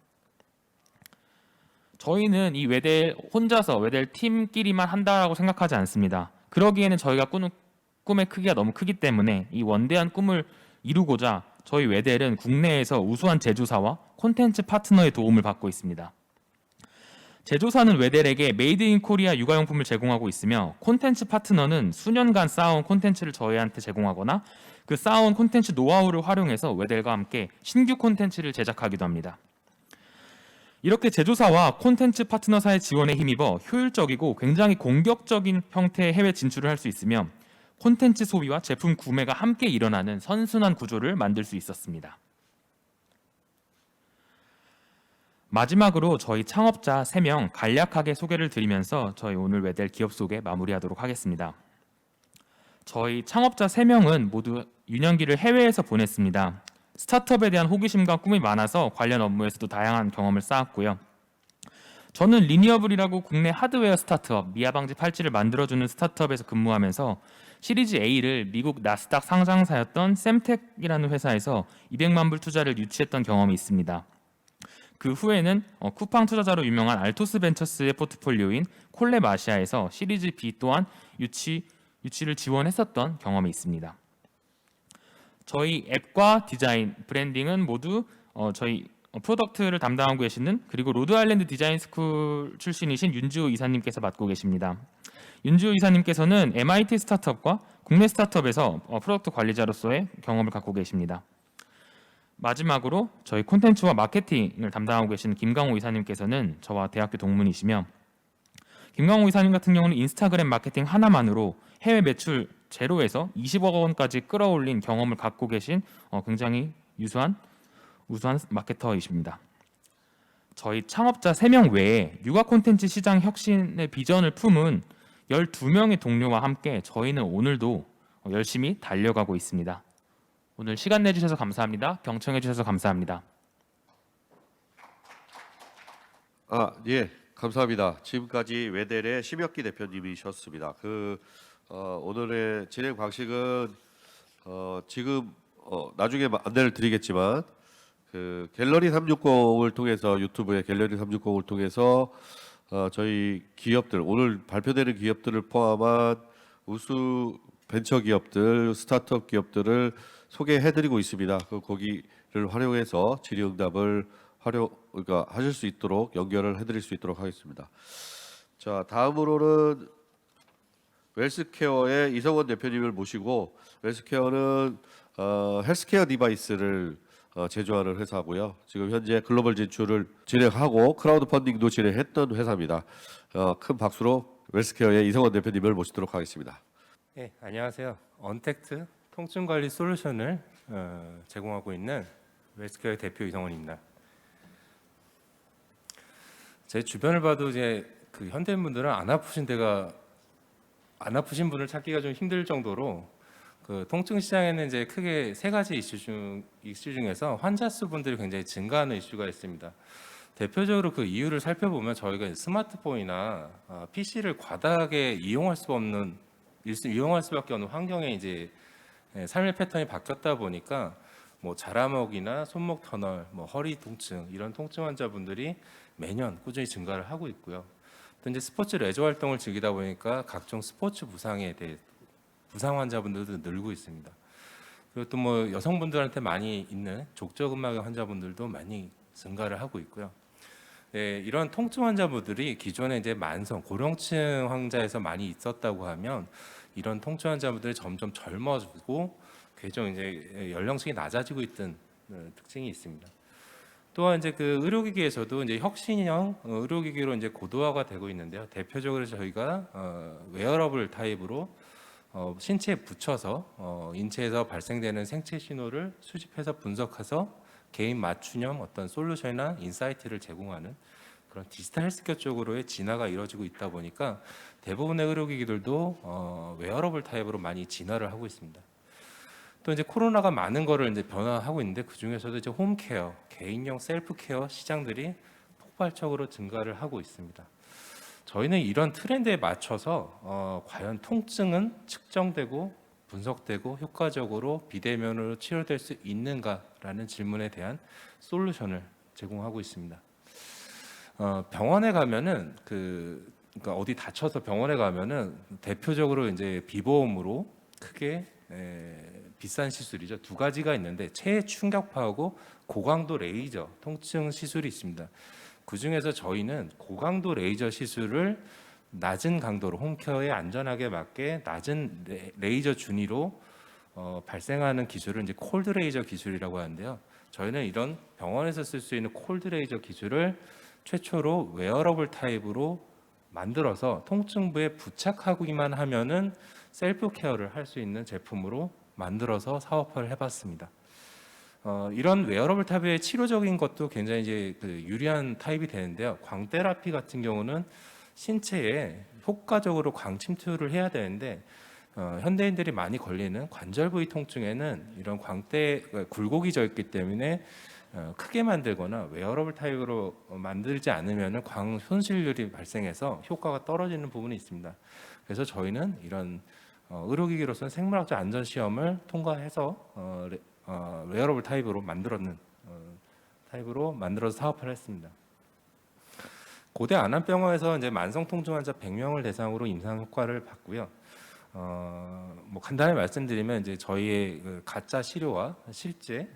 Speaker 5: 저희는 이 웨델 혼자서 웨델 팀끼리만 한다라고 생각하지 않습니다. 그러기에는 저희가 꾸는 꿈의 크기가 너무 크기 때문에 이 원대한 꿈을 이루고자 저희 웨델은 국내에서 우수한 제조사와 콘텐츠 파트너의 도움을 받고 있습니다. 제조사는 웨델에게 메이드 인 코리아 육아용품을 제공하고 있으며 콘텐츠 파트너는 수년간 쌓아온 콘텐츠를 저희한테 제공하거나 그 쌓아온 콘텐츠 노하우를 활용해서 웨델과 함께 신규 콘텐츠를 제작하기도 합니다. 이렇게 제조사와 콘텐츠 파트너사의 지원에 힘입어 효율적이고 굉장히 공격적인 형태의 해외 진출을 할 수 있으며 콘텐츠 소비와 제품 구매가 함께 일어나는 선순환 구조를 만들 수 있었습니다. 마지막으로 저희 창업자 3명 간략하게 소개를 드리면서 저희 오늘 웨델 기업 소개 마무리하도록 하겠습니다. 저희 창업자 3명은 모두 유년기를 해외에서 보냈습니다. 스타트업에 대한 호기심과 꿈이 많아서 관련 업무에서도 다양한 경험을 쌓았고요. 저는 리니어블이라고 국내 하드웨어 스타트업 미아방지 팔찌를 만들어주는 스타트업에서 근무하면서 시리즈 A를 미국 나스닥 상장사였던 샘텍이라는 회사에서 200만 불 투자를 유치했던 경험이 있습니다. 그 후에는 쿠팡 투자자로 유명한 알토스 벤처스의 포트폴리오인 콜랩 아시아에서 시리즈 B 또한 유치를 지원했었던 경험이 있습니다. 저희 앱과 디자인, 브랜딩은 모두 저희 프로덕트를 담당하고 계시는 그리고 로드아일랜드 디자인 스쿨 출신이신 윤지호 이사님께서 맡고 계십니다. 윤지호 이사님께서는 MIT 스타트업과 국내 스타트업에서 프로덕트 관리자로서의 경험을 갖고 계십니다. 마지막으로 저희 콘텐츠와 마케팅을 담당하고 계시는 김강호 이사님께서는 저와 대학교 동문이시며 김강호 이사님 같은 경우는 인스타그램 마케팅 하나만으로 해외 매출 제로에서 20억 원까지 끌어올린 경험을 갖고 계신 굉장히 우수한 마케터이십니다. 저희 창업자 3명 외에 육아 콘텐츠 시장 혁신의 비전을 품은 12명의 동료와 함께 저희는 오늘도 열심히 달려가고 있습니다. 오늘 시간 내주셔서 감사합니다. 경청해 주셔서 감사합니다.
Speaker 1: 예, 감사합니다. 지금까지 외델의 심혁기 대표님이셨습니다. 오늘의 진행 방식은 지금 나중에 안내를 드리겠지만 갤러리 360을 통해서 유튜브에 갤러리 360을 통해서 저희 기업들 오늘 발표되는 기업들을 포함한 우수 벤처 기업들, 스타트업 기업들을 소개해드리고 있습니다. 거기를 활용해서 질의응답을 그러니까 하실 수 있도록 연결을 해드릴 수 있도록 하겠습니다. 자, 다음으로는 웰스케어의 이성원 대표님을 모시고 웰스케어는 헬스케어 디바이스를 제조하는 회사고요. 지금 현재 글로벌 진출을 진행하고 크라우드 펀딩도 진행했던 회사입니다. 큰 박수로 웰스케어의 이성원 대표님을 모시도록 하겠습니다.
Speaker 6: 네, 안녕하세요. 언택트 통증 관리 솔루션을 제공하고 있는 웰스케어의 대표 이성원입니다. 제 주변을 봐도 이제 그 현대인분들은 안 아프신 분을 찾기가 좀 힘들 정도로 그 통증 시장에는 이제 크게 3가지 이슈 중에서 환자 수분들이 굉장히 증가하는 이슈가 있습니다. 대표적으로 그 이유를 살펴보면 저희가 스마트폰이나 PC를 과다하게 이용할 수밖에 없는 환경에 이제 삶의 패턴이 바뀌었다 보니까 뭐 자라먹이나 손목 터널, 뭐 허리 통증 이런 통증 환자분들이 매년 꾸준히 증가를 하고 있고요. 또 이제 스포츠 레저 활동을 즐기다 보니까 각종 스포츠 부상에 대해 부상 환자분들도 늘고 있습니다. 그리고 또 뭐 여성분들한테 많이 있는 족저근막의 환자분들도 많이 증가를 하고 있고요. 네, 이런 통증 환자분들이 기존에 이제 만성 고령층 환자에서 많이 있었다고 하면 이런 통증 환자분들이 점점 젊어지고 계속 이제 연령층이 낮아지고 있던 특징이 있습니다. 또한 이제 그 의료기기에서도 이제 혁신형 의료기기로 이제 고도화가 되고 있는데요. 대표적으로 저희가 웨어러블 타입으로 신체에 붙여서 인체에서 발생되는 생체 신호를 수집해서 분석해서 개인 맞춤형 어떤 솔루션이나 인사이트를 제공하는 그런 디지털 헬스케어 쪽으로의 진화가 이루어지고 있다 보니까 대부분의 의료기기들도 웨어러블 타입으로 많이 진화를 하고 있습니다. 또 이제 코로나가 많은 거를 이제 변화하고 있는데 그 중에서도 이제 홈케어, 개인용 셀프케어 시장들이 폭발적으로 증가를 하고 있습니다. 저희는 이런 트렌드에 맞춰서 과연 통증은 측정되고 분석되고 효과적으로 비대면으로 치료될 수 있는가라는 질문에 대한 솔루션을 제공하고 있습니다. 병원에 가면은 그러니까 어디 다쳐서 병원에 가면은 대표적으로 이제 비보험으로 크게 비싼 시술이죠. 2가지가 있는데 체해 충격파하고 고강도 레이저 통증 시술이 있습니다. 그 중에서 저희는 고강도 레이저 시술을 낮은 강도로 홈케어에 안전하게 맞게 낮은 레이저 준위로 발생하는 기술을 이제 콜드 레이저 기술이라고 하는데요. 저희는 이런 병원에서 쓸 수 있는 콜드 레이저 기술을 최초로 웨어러블 타입으로 만들어서 통증부에 부착하기만 하면은 셀프 케어를 할 수 있는 제품으로 만들어서 사업화를 해봤습니다. 이런 웨어러블 타입의 치료적인 것도 굉장히 이제 유리한 타입이 되는데요. 광테라피 같은 경우는 신체에 효과적으로 광 침투를 해야 되는데 현대인들이 많이 걸리는 관절 부위 통증에는 이런 광대 굴곡이 져 있기 때문에 크게 만들거나 웨어러블 타입으로 만들지 않으면 광 손실률이 발생해서 효과가 떨어지는 부분이 있습니다. 그래서 저희는 이런 의료기기로서는 생물학적 안전 시험을 통과해서 웨어러블 타입으로 만들어서 사업을 했습니다. 고대 안암병원에서 이제 만성 통증 환자 100명을 대상으로 임상 효과를 봤고요. 뭐 간단히 말씀드리면 이제 저희의 가짜 시료와 실제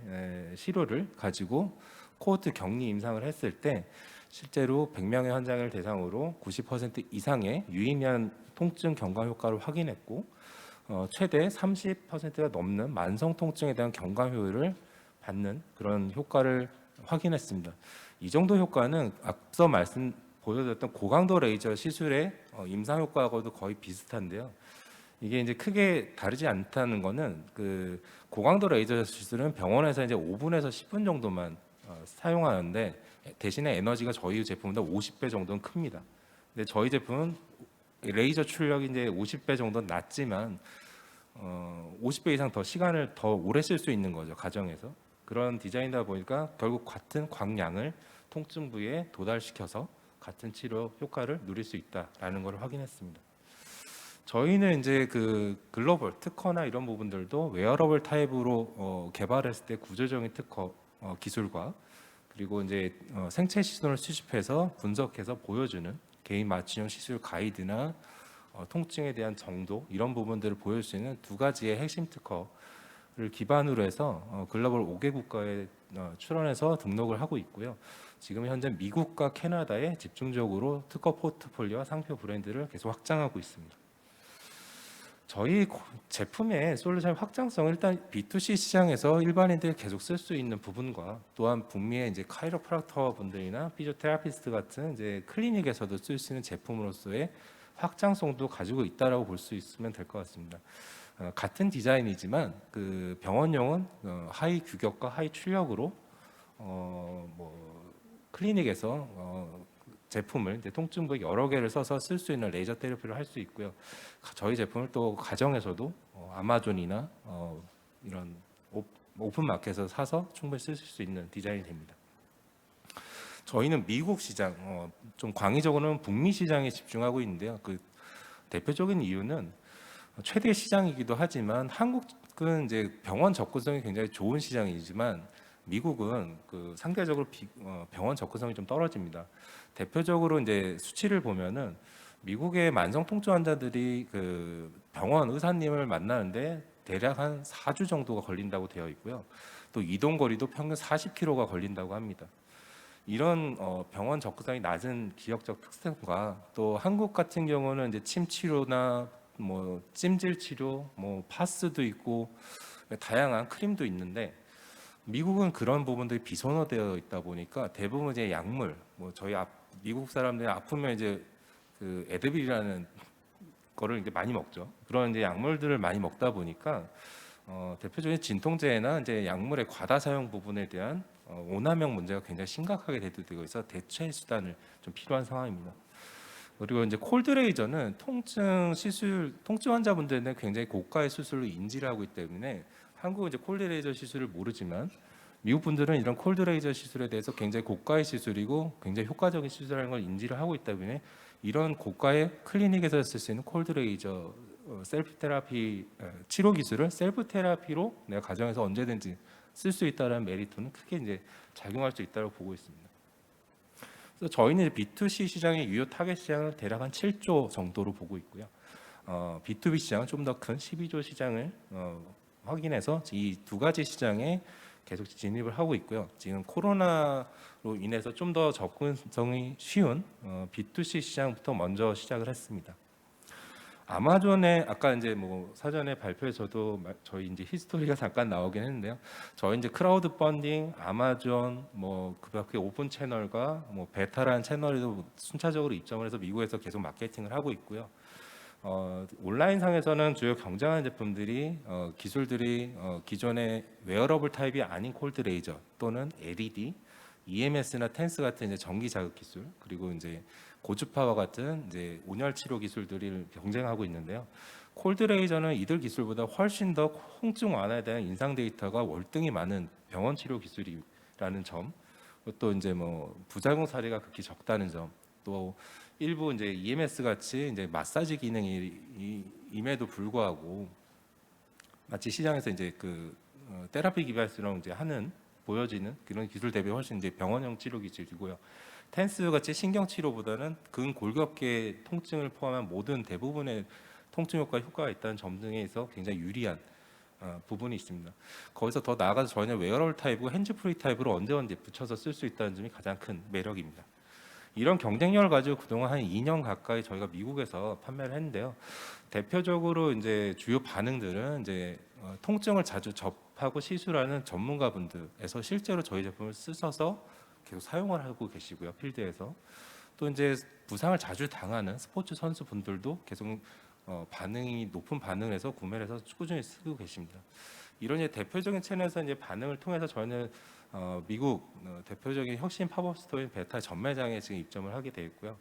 Speaker 6: 시료를 가지고 코호트 격리 임상을 했을 때 실제로 100명의 환자를 대상으로 90% 이상의 유의미한 통증 경감 효과를 확인했고 최대 30%가 넘는 만성 통증에 대한 경감 효율을 받는 그런 효과를 확인했습니다. 이 정도 효과는 앞서 보여드렸던 고강도 레이저 시술의 임상 효과하고도 거의 비슷한데요. 이게 이제 크게 다르지 않다는 거는 고강도 레이저 시술은 병원에서 이제 5분에서 10분 정도만 사용하는데 대신에 에너지가 저희 제품보다 50배 정도는 큽니다. 근데 저희 제품은 레이저 출력이 이제 50배 정도는 낮지만 50배 이상 더 시간을 더 오래 쓸 수 있는 거죠, 가정에서. 그런 디자인이다 보니까 결국 같은 광량을 통증 부위에 도달시켜서 같은 치료 효과를 누릴 수 있다라는 걸 확인했습니다. 저희는 이제 그 글로벌 특허나 이런 부분들도 웨어러블 타입으로 개발했을 때 구조적인 특허 기술과 그리고 이제 생체 시선을 수집해서 분석해서 보여주는 개인 맞춤형 시술 가이드나 통증에 대한 정도 이런 부분들을 보여줄 수 있는 두 가지의 핵심 특허를 기반으로 해서 글로벌 5개 국가에 출원해서 등록을 하고 있고요. 지금 현재 미국과 캐나다에 집중적으로 특허 포트폴리오와 상표 브랜드를 계속 확장하고 있습니다. 저희 제품의 솔루션 확장성은 일단 B2C 시장에서 일반인들이 계속 쓸 수 있는 부분과 또한 북미의 이제 카이로프락터 분들이나 피지오테라피스트 같은 이제 클리닉에서도 쓸 수 있는 제품으로서의 확장성도 가지고 있다라고 볼 수 있으면 될 것 같습니다. 같은 디자인이지만 그 병원용은 하이 규격과 하이 출력으로 클리닉에서 제품을 이제 통증 부위 여러 개를 써서 쓸 수 있는 레이저 테라피를 할 수 있고요. 저희 제품을 또 가정에서도 아마존이나 이런 오픈 마켓에서 사서 충분히 쓰실 수 있는 디자인이 됩니다. 저희는 미국 시장, 좀 광의적으로는 북미 시장에 집중하고 있는데요. 그 대표적인 이유는 최대 시장이기도 하지만 한국은 이제 병원 접근성이 굉장히 좋은 시장이지만 미국은 그 상대적으로 병원 접근성이 좀 떨어집니다. 대표적으로 이제 수치를 보면은 미국의 만성 통증 환자들이 그 병원 의사님을 만나는데 대략 한 4주 정도가 걸린다고 되어 있고요. 또 이동 거리도 평균 40km가 걸린다고 합니다. 이런 병원 접근성이 낮은 지역적 특성과 또 한국 같은 경우는 이제 침 치료나 뭐 찜질 치료, 뭐 파스도 있고 다양한 크림도 있는데 미국은 그런 부분들이 비선호되어 있다 보니까 대부분 이제 약물, 뭐 저희 미국 사람들이 아프면 이제 그 에드빌이라는 거를 이제 많이 먹죠. 그런 이제 약물들을 많이 먹다 보니까 대표적인 진통제나 이제 약물의 과다 사용 부분에 대한 오남용 문제가 굉장히 심각하게 대두되고 있어 대체 수단을 좀 필요한 상황입니다. 그리고 이제 콜드레이저는 통증 환자분들은 굉장히 고가의 수술로 인지를 하고 있기 때문에 한국은 이제 콜드레이저 시술을 모르지만 미국 분들은 이런 콜드레이저 시술에 대해서 굉장히 고가의 시술이고 굉장히 효과적인 시술이라는 걸 인지를 하고 있다 보니 이런 고가의 클리닉에서 쓸 수 있는 콜드레이저 셀프 테라피 치료 기술을 셀프 테라피로 내가 가정에서 언제든지 쓸 수 있다는 메리트는 크게 이제 작용할 수 있다고 보고 있습니다. 그래서 저희는 B2C 시장의 유효 타겟 시장을 대략 한 7조 정도로 보고 있고요. B2B 시장은 좀 더 큰 12조 시장을 확인해서 이 두 가지 시장에 계속 진입을 하고 있고요. 지금 코로나로 인해서 좀 더 접근성이 쉬운 B2C 시장부터 먼저 시작을 했습니다. 아마존에 아까 이제 뭐 사전에 발표에서도 저희 이제 히스토리가 잠깐 나오긴 했는데요. 저희 이제 크라우드 펀딩, 아마존, 뭐 그밖에 오픈 채널과 뭐 베타라는 채널에도 순차적으로 입점을 해서 미국에서 계속 마케팅을 하고 있고요. 온라인 상에서는 주요 경쟁하는 제품들이 기술들이 기존의 웨어러블 타입이 아닌 콜드 레이저 또는 LED, EMS나 텐스 같은 이제 전기 자극 기술 그리고 이제 고주파와 같은 이제 온열 치료 기술들이 경쟁하고 있는데요. 콜드 레이저는 이들 기술보다 훨씬 더 통증 완화에 대한 인상 데이터가 월등히 많은 병원 치료 기술이라는 점, 또 이제 뭐 부작용 사례가 극히 적다는 점, 또 일부 이제 EMS 같이 이제 마사지 기능이 임에도 불구하고 마치 시장에서 이제 그 테라피 디바이스로 이제 하는 보여지는 그런 기술 대비 훨씬 이제 병원형 치료 기술이고요. 텐스 같이 신경 치료보다는 근골격계 통증을 포함한 모든 대부분의 통증 효과가 있다는 점 등에서 굉장히 유리한 부분이 있습니다. 거기서 더 나아가서 저희는 웨어러블 타입이고 핸즈프리 타입으로 언제 붙여서 쓸 수 있다는 점이 가장 큰 매력입니다. 이런 경쟁력을 가지고 그동안 한 2년 가까이 저희가 미국에서 판매를 했는데요. 대표적으로 이제 주요 반응들은 이제 통증을 자주 접하고 시술하는 전문가분들에서 실제로 저희 제품을 쓰셔서 계속 사용을 하고 계시고요. 필드에서 또 이제 부상을 자주 당하는 스포츠 선수분들도 계속 반응이 높은 반응을 해서 구매를 해서 꾸준히 쓰고 계십니다. 이런 이제 대표적인 채널에서 이제 반응을 통해서 저희는 미국 대표적인 혁신 팝업 스토어인 베타 전매장에 지금 입점을 하게 되어 있고요.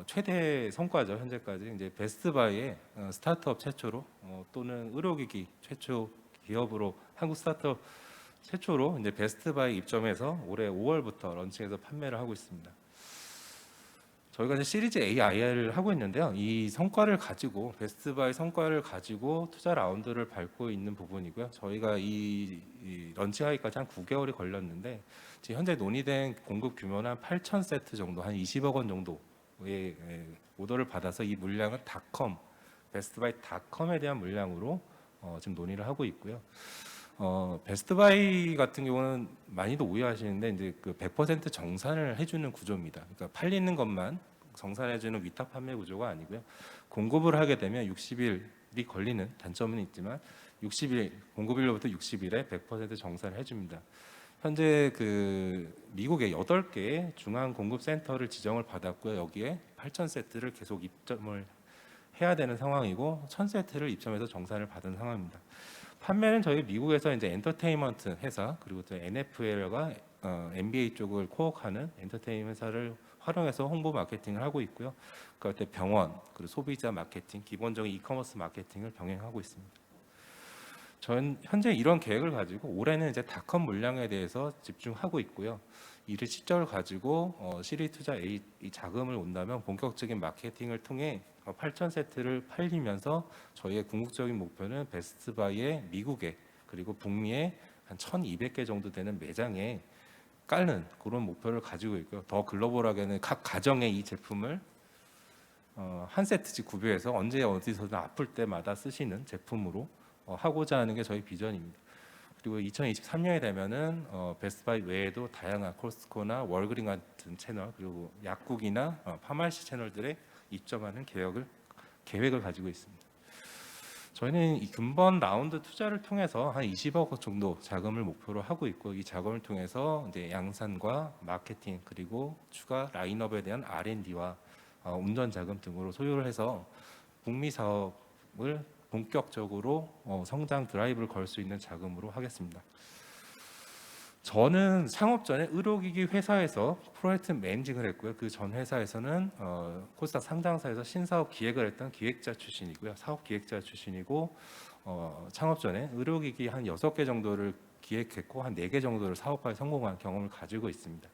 Speaker 6: 최대 성과죠. 현재까지 이제 베스트바이의 스타트업 최초로 또는 의료기기 최초 기업으로 한국 스타트업 최초로 이제 베스트바이 입점해서 올해 5월부터 런칭해서 판매를 하고 있습니다. 저희가 이제 시리즈 AI를 하고 있는데요. 이 성과를 가지고 베스트바이 성과를 가지고 투자 라운드를 밟고 있는 부분이고요. 저희가 이 런칭하기까지 한 9개월이 걸렸는데 지금 현재 논의된 공급 규모는 한 8,000세트 정도, 한 20억 원 정도의 오더를 받아서 이 물량은 닷컴, 베스트바이 닷컴에 대한 물량으로 지금 논의를 하고 있고요. 베스트바이 같은 경우는 많이도 오해하시는데 이제 그 100% 정산을 해주는 구조입니다. 그러니까 팔리는 것만 정산해주는 위탁 판매 구조가 아니고요. 공급을 하게 되면 60일이 걸리는 단점은 있지만 60일 공급일로부터 60일에 100% 정산을 해줍니다. 현재 그 미국에 8개의 중앙 공급 센터를 지정을 받았고요. 여기에 8,000세트를 계속 입점을 해야 되는 상황이고 1,000세트를 입점해서 정산을 받은 상황입니다. 판매는 저희 미국에서 이제 엔터테인먼트 회사 그리고 또 NFL과 NBA 쪽을 코어하는 엔터테인 회사를 활용해서 홍보 마케팅을 하고 있고요. 그때 병원 그리고 소비자 마케팅, 기본적인 이커머스 마케팅을 병행하고 있습니다. 저는 현재 이런 계획을 가지고 올해는 이제 닷컴 물량에 대해서 집중하고 있고요. 이를 시점을 가지고 시리 투자 A 이 자금을 온다면 본격적인 마케팅을 통해 8,000세트를 팔리면서 저희의 궁극적인 목표는 베스트바이의 미국에 그리고 북미에 한 1,200개 정도 되는 매장에 깔는 그런 목표를 가지고 있고요. 더 글로벌하게는 각 가정에 이 제품을 한 세트씩 구비해서 언제 어디서든 아플 때마다 쓰시는 제품으로 하고자 하는 게 저희 비전입니다. 그리고 2023년이 되면은 베스트바이 외에도 다양한 코스트코나 월그린 같은 채널 그리고 약국이나 파마시 채널들에 입점하는 계획을 가지고 있습니다. 저희는 이 근본 라운드 투자를 통해서 한 20억 정도 자금을 목표로 하고 있고 이 자금을 통해서 이제 양산과 마케팅 그리고 추가 라인업에 대한 R&D와 운전 자금 등으로 소요를 해서 북미 사업을 본격적으로 성장 드라이브를 걸 수 있는 자금으로 하겠습니다. 저는 창업 전에 의료기기 회사에서 프로젝트 매니징을 했고요. 그 전 회사에서는 코스닥 상장사에서 신사업 기획을 했던 기획자 출신이고요. 사업 기획자 출신이고 창업 전에 의료기기 한 6개 정도를 기획했고 한 4개 정도를 사업화에 성공한 경험을 가지고 있습니다.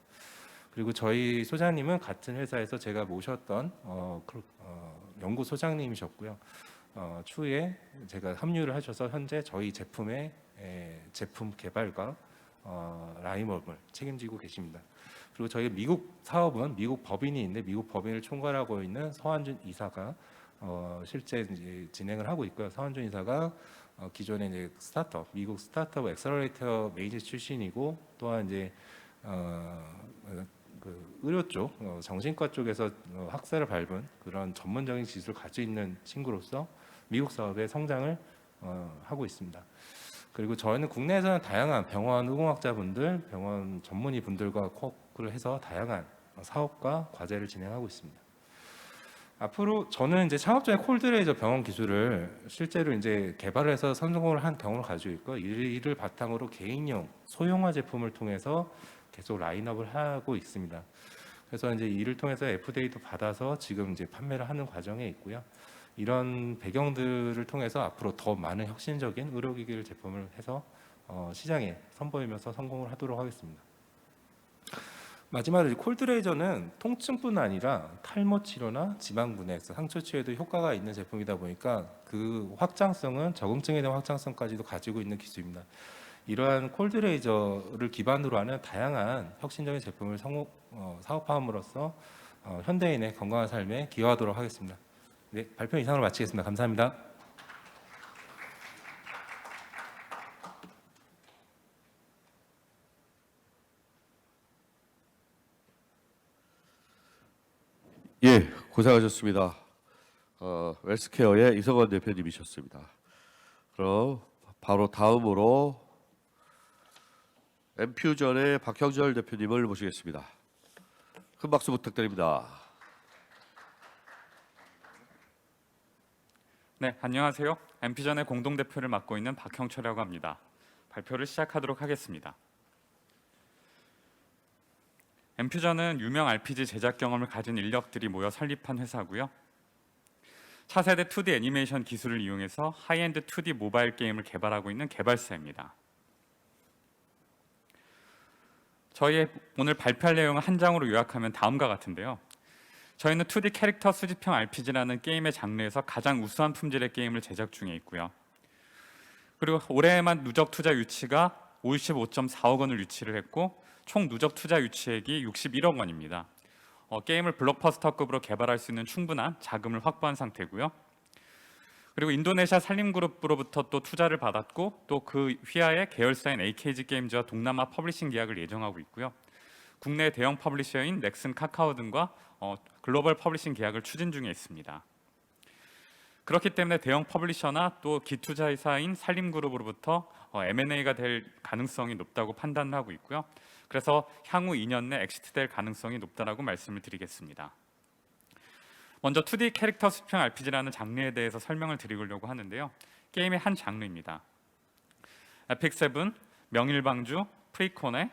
Speaker 6: 그리고 저희 소장님은 같은 회사에서 제가 모셨던 연구 소장님이셨고요. 추후에 제가 합류를 하셔서 현재 저희 제품의 제품 개발과 라인업을 책임지고 계십니다. 그리고 저희 미국 사업은 미국 법인이 있는데 미국 법인을 총괄하고 있는 서한준 이사가 실제 이제 진행을 하고 있고요. 서한준 이사가 기존에 이제 스타트업 미국 스타트업 엑셀러레이터 메이저 출신이고 또한 이제 그 의료 쪽 정신과 쪽에서 학사를 밟은 그런 전문적인 지식을 가지고 있는 친구로서 미국 사업의 성장을 하고 있습니다. 그리고 저희는 국내에서는 다양한 병원 의공학자분들, 병원 전문의 분들과 코업을 해서 다양한 사업과 과제를 진행하고 있습니다. 앞으로 저는 이제 창업 전에 콜드레이저 병원 기술을 실제로 이제 개발해서 성공을 한 경험을 가지고 있고 이를 바탕으로 개인용 소형화 제품을 통해서 계속 라인업을 하고 있습니다. 그래서 이제 이를 통해서 FDA도 받아서 지금 이제 판매를 하는 과정에 있고요. 이런 배경들을 통해서 앞으로 더 많은 혁신적인 의료기기를 제품을 해서 시장에 선보이면서 성공을 하도록 하겠습니다. 마지막으로 콜드레이저는 통증뿐 아니라 탈모 치료나 지방 분해에서 상처 치유에도 효과가 있는 제품이다 보니까 그 확장성은 적응증에 대한 확장성까지도 가지고 있는 기술입니다. 이러한 콜드레이저를 기반으로 하는 다양한 혁신적인 제품을 사업화함으로써 현대인의 건강한 삶에 기여하도록 하겠습니다. 네, 발표 이상으로 마치겠습니다. 감사합니다.
Speaker 1: 예, 고생하셨습니다. 웰스케어의 이성원 대표님이셨습니다. 그럼 바로 다음으로 엠퓨전의 박형절 대표님을 모시겠습니다. 큰 박수 부탁드립니다.
Speaker 7: 네, 안녕하세요. 엠피전의 공동대표를 맡고 있는 박형철이라고 합니다. 발표를 시작하도록 하겠습니다. 엠퓨전은 유명 RPG 제작 경험을 가진 인력들이 모여 설립한 회사고요. 차세대 2D 애니메이션 기술을 이용해서 하이엔드 2D 모바일 게임을 개발하고 있는 개발사입니다. 저희의 오늘 발표할 내용을 한 장으로 요약하면 다음과 같은데요. 저희는 2D 캐릭터 수집형 RPG라는 게임의 장르에서 가장 우수한 품질의 게임을 제작 중에 있고요. 그리고 올해에만 누적 투자 유치가 55.4억 원을 유치를 했고 총 누적 투자 유치액이 61억 원입니다. 게임을 블록버스터급으로 개발할 수 있는 충분한 자금을 확보한 상태고요. 그리고 인도네시아 산림그룹으로부터 또 투자를 받았고 또 그 휘하에 계열사인 AKG 게임즈와 동남아 퍼블리싱 계약을 예정하고 있고요. 국내 대형 퍼블리셔인 넥슨, 카카오 등과 글로벌 퍼블리싱 계약을 추진 중에 있습니다. 그렇기 때문에 대형 퍼블리셔나 또 기투자회사인 산림그룹으로부터 M&A가 될 가능성이 높다고 판단을 하고 있고요. 그래서 향후 2년 내 엑시트될 가능성이 높다라고 말씀을 드리겠습니다. 먼저 2D 캐릭터 수평 RPG라는 장르에 대해서 설명을 드리려고 하는데요. 게임의 한 장르입니다. 에픽7, 명일방주, 프리코네,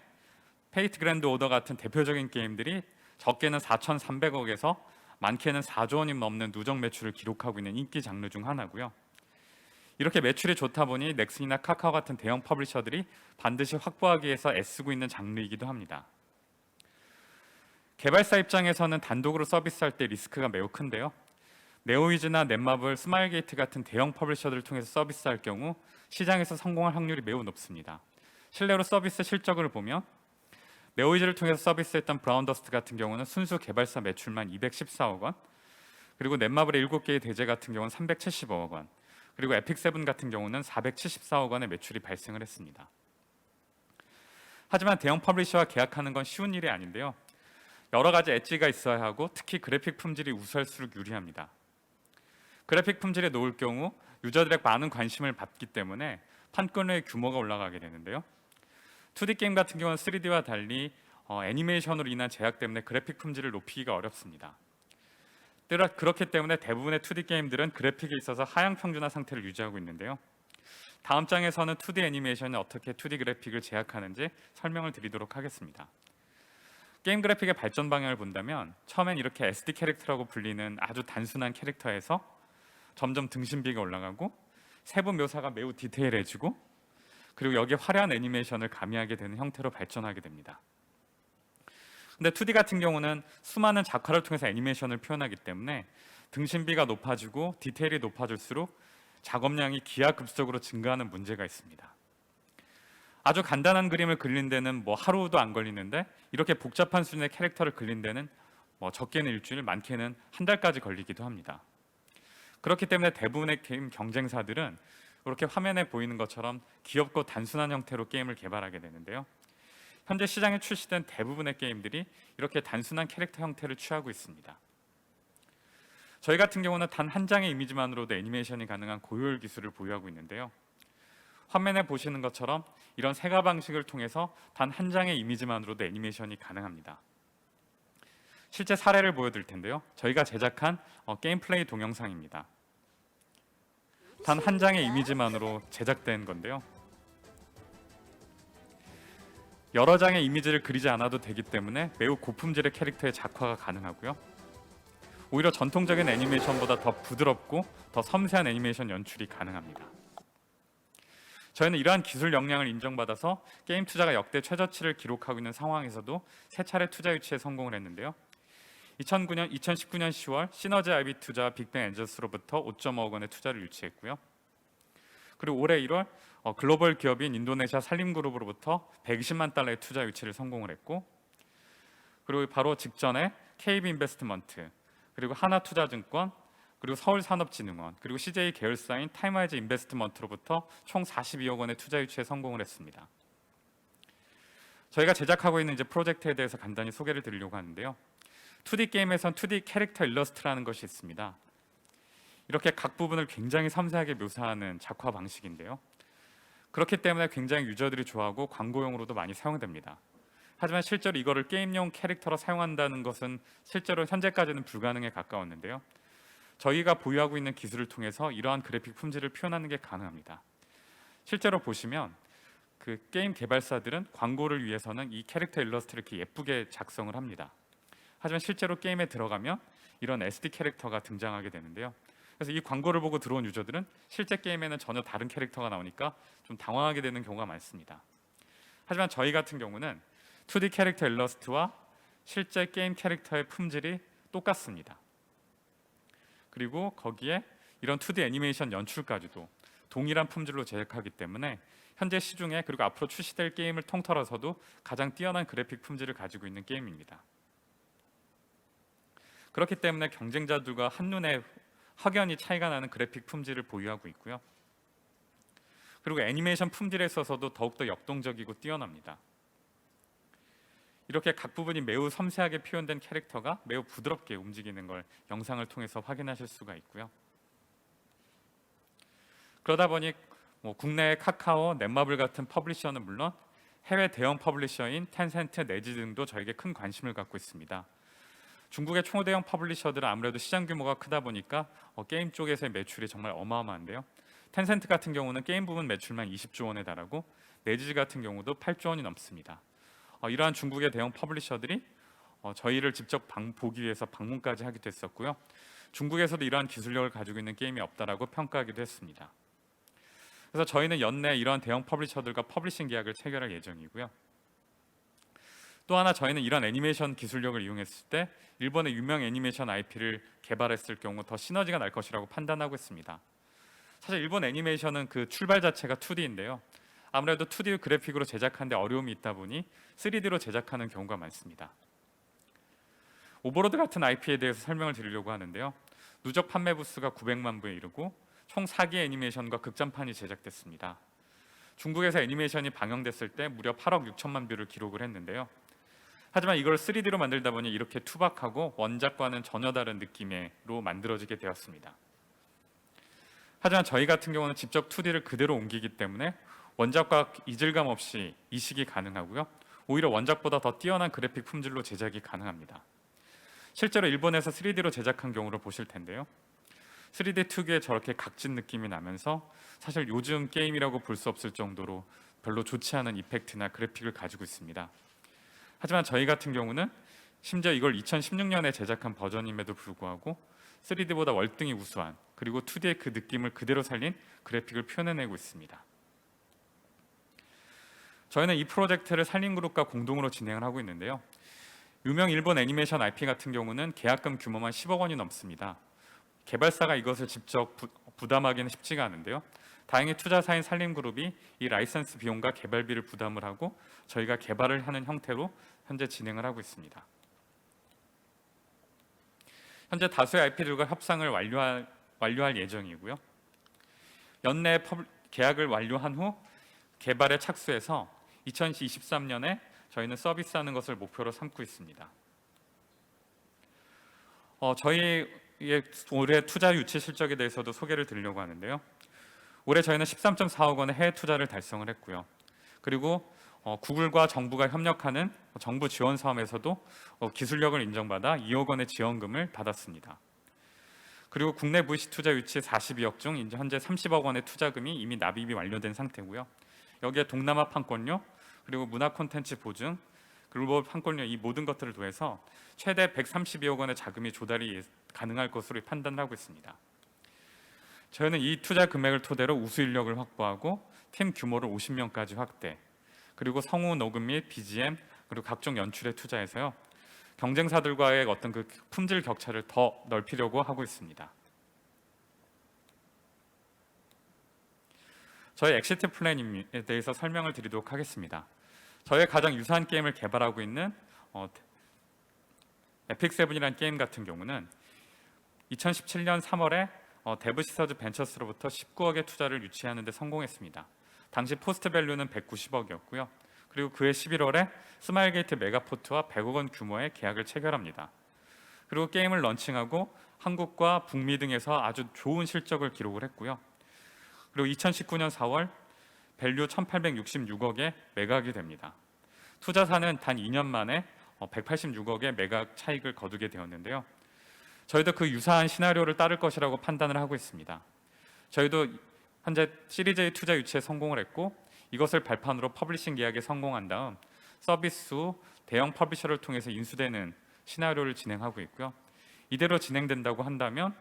Speaker 7: 페이트 그랜드 오더 같은 대표적인 게임들이 적게는 4,300억에서 많게는 4조 원이 넘는 누적 매출을 기록하고 있는 인기 장르 중 하나고요. 이렇게 매출이 좋다 보니 넥슨이나 카카오 같은 대형 퍼블리셔들이 반드시 확보하기 위해서 애쓰고 있는 장르이기도 합니다. 개발사 입장에서는 단독으로 서비스할 때 리스크가 매우 큰데요. 네오위즈나 넷마블, 스마일게이트 같은 대형 퍼블리셔들을 통해서 서비스할 경우 시장에서 성공할 확률이 매우 높습니다. 실내로 서비스 실적을 보면 네오위즈를 통해서 서비스했던 브라운더스트 같은 경우는 순수 개발사 매출만 214억 원, 그리고 넷마블의 7개의 대제 같은 경우는 375억 원, 그리고 에픽7 같은 경우는 474억 원의 매출이 발생을 했습니다. 하지만 대형 퍼블리셔와 계약하는 건 쉬운 일이 아닌데요. 여러 가지 엣지가 있어야 하고 특히 그래픽 품질이 우수할수록 유리합니다. 그래픽 품질에 놓을 경우 유저들의 많은 관심을 받기 때문에 판권의 규모가 올라가게 되는데요. 2D 게임 같은 경우는 3D와 달리 애니메이션으로 인한 제약 때문에 그래픽 품질을 높이기가 어렵습니다. 그렇기 때문에 대부분의 2D 게임들은 그래픽에 있어서 하향 평준화 상태를 유지하고 있는데요. 다음 장에서는 2D 애니메이션이 어떻게 2D 그래픽을 제약하는지 설명을 드리도록 하겠습니다. 게임 그래픽의 발전 방향을 본다면 처음엔 이렇게 SD 캐릭터라고 불리는 아주 단순한 캐릭터에서 점점 등신비가 올라가고 세부 묘사가 매우 디테일해지고 그리고 여기에 화려한 애니메이션을 가미하게 되는 형태로 발전하게 됩니다. 근데 2D 같은 경우는 수많은 작화를 통해서 애니메이션을 표현하기 때문에 등신비가 높아지고 디테일이 높아질수록 작업량이 기하급수적으로 증가하는 문제가 있습니다. 아주 간단한 그림을 그리는 데는 하루도 안 걸리는데 이렇게 복잡한 수준의 캐릭터를 그리는 데는 적게는 일주일, 많게는 한 달까지 걸리기도 합니다. 그렇기 때문에 대부분의 게임 경쟁사들은 이렇게 화면에 보이는 것처럼 귀엽고 단순한 형태로 게임을 개발하게 되는데요. 현재 시장에 출시된 대부분의 게임들이 이렇게 단순한 캐릭터 형태를 취하고 있습니다. 저희 같은 경우는 단 한 장의 이미지만으로도 애니메이션이 가능한 고효율 기술을 보유하고 있는데요. 화면에 보시는 것처럼 이런 세가 방식을 통해서 단 한 장의 이미지만으로도 애니메이션이 가능합니다. 실제 사례를 보여드릴 텐데요. 저희가 제작한 게임 플레이 동영상입니다. 단 한 장의 이미지만으로 제작된 건데요. 여러 장의 이미지를 그리지 않아도 되기 때문에 매우 고품질의 캐릭터의 작화가 가능하고요. 오히려 전통적인 애니메이션보다 더 부드럽고 더 섬세한 애니메이션 연출이 가능합니다. 저희는 이러한 기술 역량을 인정받아서 게임 투자가 역대 최저치를 기록하고 있는 상황에서도 세 차례 투자 유치에 성공을 했는데요. 2019년 10월 시너지 IB 투자와 빅뱅 엔젤스로부터 5.5억 원의 투자를 유치했고요. 그리고 올해 1월 글로벌 기업인 인도네시아 산림그룹으로부터 120만 달러의 투자 유치를 성공을 했고, 그리고 바로 직전에 KB 인베스트먼트, 그리고 하나투자증권, 그리고 서울산업진흥원, 그리고 CJ 계열사인 타임와이즈 인베스트먼트로부터 총 42억 원의 투자 유치에 성공을 했습니다. 저희가 제작하고 있는 프로젝트에 대해서 간단히 소개를 드리려고 하는데요. 2D 게임에선 2D 캐릭터 일러스트라는 것이 있습니다. 이렇게 각 부분을 굉장히 섬세하게 묘사하는 작화 방식인데요. 그렇기 때문에 굉장히 유저들이 좋아하고 광고용으로도 많이 사용됩니다. 하지만 실제로 이거를 게임용 캐릭터로 사용한다는 것은 실제로 현재까지는 불가능에 가까웠는데요. 저희가 보유하고 있는 기술을 통해서 이러한 그래픽 품질을 표현하는 게 가능합니다. 실제로 보시면 그 게임 개발사들은 광고를 위해서는 이 캐릭터 일러스트를 이렇게 예쁘게 작성을 합니다. 하지만 실제로 게임에 들어가면 이런 SD 캐릭터가 등장하게 되는데요. 그래서 이 광고를 보고 들어온 유저들은 실제 게임에는 전혀 다른 캐릭터가 나오니까 좀 당황하게 되는 경우가 많습니다. 하지만 저희 같은 경우는 2D 캐릭터 일러스트와 실제 게임 캐릭터의 품질이 똑같습니다. 그리고 거기에 이런 2D 애니메이션 연출까지도 동일한 품질로 제작하기 때문에 현재 시중에 그리고 앞으로 출시될 게임을 통틀어서도 가장 뛰어난 그래픽 품질을 가지고 있는 게임입니다. 그렇기 때문에 경쟁자들과 한눈에 확연히 차이가 나는 그래픽 품질을 보유하고 있고요. 그리고 애니메이션 품질에 있어서도 더욱더 역동적이고 뛰어납니다. 이렇게 각 부분이 매우 섬세하게 표현된 캐릭터가 매우 부드럽게 움직이는 걸 영상을 통해서 확인하실 수가 있고요. 그러다 보니 국내의 카카오, 넷마블 같은 퍼블리셔는 물론 해외 대형 퍼블리셔인 텐센트, 네지 등도 저에게 큰 관심을 갖고 있습니다. 중국의 초대형 퍼블리셔들은 아무래도 시장 규모가 크다 보니까 게임 쪽에서의 매출이 정말 어마어마한데요. 텐센트 같은 경우는 게임 부분 매출만 20조 원에 달하고 네지즈 같은 경우도 8조 원이 넘습니다. 이러한 중국의 대형 퍼블리셔들이 저희를 직접 보기 위해서 방문까지 하기도 했었고요. 중국에서도 이러한 기술력을 가지고 있는 게임이 없다라고 평가하기도 했습니다. 그래서 저희는 연내 이러한 대형 퍼블리셔들과 퍼블리싱 계약을 체결할 예정이고요. 또 하나 저희는 이런 애니메이션 기술력을 이용했을 때 일본의 유명 애니메이션 IP를 개발했을 경우 더 시너지가 날 것이라고 판단하고 있습니다. 사실 일본 애니메이션은 그 출발 자체가 2D인데요. 아무래도 2D 그래픽으로 제작하는데 어려움이 있다 보니 3D로 제작하는 경우가 많습니다. 오버로드 같은 IP에 대해서 설명을 드리려고 하는데요. 누적 판매 부수가 900만 부에 이르고 총 4개 애니메이션과 극장판이 제작됐습니다. 중국에서 애니메이션이 방영됐을 때 무려 8억 6천만 뷰를 기록을 했는데요. 하지만 이걸 3D로 만들다 보니 이렇게 투박하고 원작과는 전혀 다른 느낌으로 만들어지게 되었습니다. 하지만 저희 같은 경우는 직접 2D를 그대로 옮기기 때문에 원작과 이질감 없이 이식이 가능하고요. 오히려 원작보다 더 뛰어난 그래픽 품질로 제작이 가능합니다. 실제로 일본에서 3D로 제작한 경우를 보실 텐데요. 3D 특유의 저렇게 각진 느낌이 나면서 사실 요즘 게임이라고 볼 수 없을 정도로 별로 좋지 않은 이펙트나 그래픽을 가지고 있습니다. 하지만 저희 같은 경우는 심지어 이걸 2016년에 제작한 버전임에도 불구하고 3D보다 월등히 우수한 그리고 2D의 그 느낌을 그대로 살린 그래픽을 표현해내고 있습니다. 저희는 이 프로젝트를 산림그룹과 공동으로 진행을 하고 있는데요. 유명 일본 애니메이션 IP 같은 경우는 계약금 규모만 10억 원이 넘습니다. 개발사가 이것을 직접 부담하기는 쉽지가 않은데요. 다행히 투자사인 산림그룹이 이 라이선스 비용과 개발비를 부담을 하고 저희가 개발을 하는 형태로 현재 진행을 하고 있습니다. 현재 다수의 IP들과 협상을 완료할 예정이고요. 연내 계약을 완료한 후 개발에 착수해서 2023년에 저희는 서비스하는 것을 목표로 삼고 있습니다. 저희의 올해 투자 유치 실적에 대해서도 소개를 드리려고 하는데요. 올해 저희는 13.4억 원의 해외 투자를 달성을 했고요. 그리고 구글과 정부가 협력하는 정부 지원 사업에서도 기술력을 인정받아 2억 원의 지원금을 받았습니다. 그리고 국내 VC 투자 유치 42억 중 이제 현재 30억 원의 투자금이 이미 납입이 완료된 상태고요. 여기에 동남아 판권료, 그리고 문화 콘텐츠 보증, 글로벌 판권료 이 모든 것들을 더해서 최대 132억 원의 자금이 조달이 가능할 것으로 판단하고 있습니다. 저희는 이 투자 금액을 토대로 우수 인력을 확보하고 팀 규모를 50명까지 확대, 그리고 성우 녹음 및 BGM 그리고 각종 연출에 투자해서요. 경쟁사들과의 어떤 그 품질 격차를 더 넓히려고 하고 있습니다. 저희 엑시트 플랜에 대해서 설명을 드리도록 하겠습니다. 저희 가장 유사한 게임을 개발하고 있는 에픽세븐이라는 게임 같은 경우는 2017년 3월에 데브시서즈 벤처스로부터 19억의 투자를 유치하는 데 성공했습니다. 당시 포스트 밸류는 190억이었고요. 그리고 그해 11월에 스마일게이트 메가포트와 100억 원 규모의 계약을 체결합니다. 그리고 게임을 런칭하고 한국과 북미 등에서 아주 좋은 실적을 기록을 했고요. 그리고 2019년 4월 밸류 1866억에 매각이 됩니다. 투자사는 단 2년 만에 186억의 매각 차익을 거두게 되었는데요. 저희도 그 유사한 시나리오를 따를 것이라고 판단을 하고 있습니다. 저희도 현재 시리즈 A 투자 유치에 성공을 했고 이것을 발판으로 퍼블리싱 계약에 성공한 다음 서비스 후 대형 퍼블리셔를 통해서 인수되는 시나리오를 진행하고 있고요. 이대로 진행된다고 한다면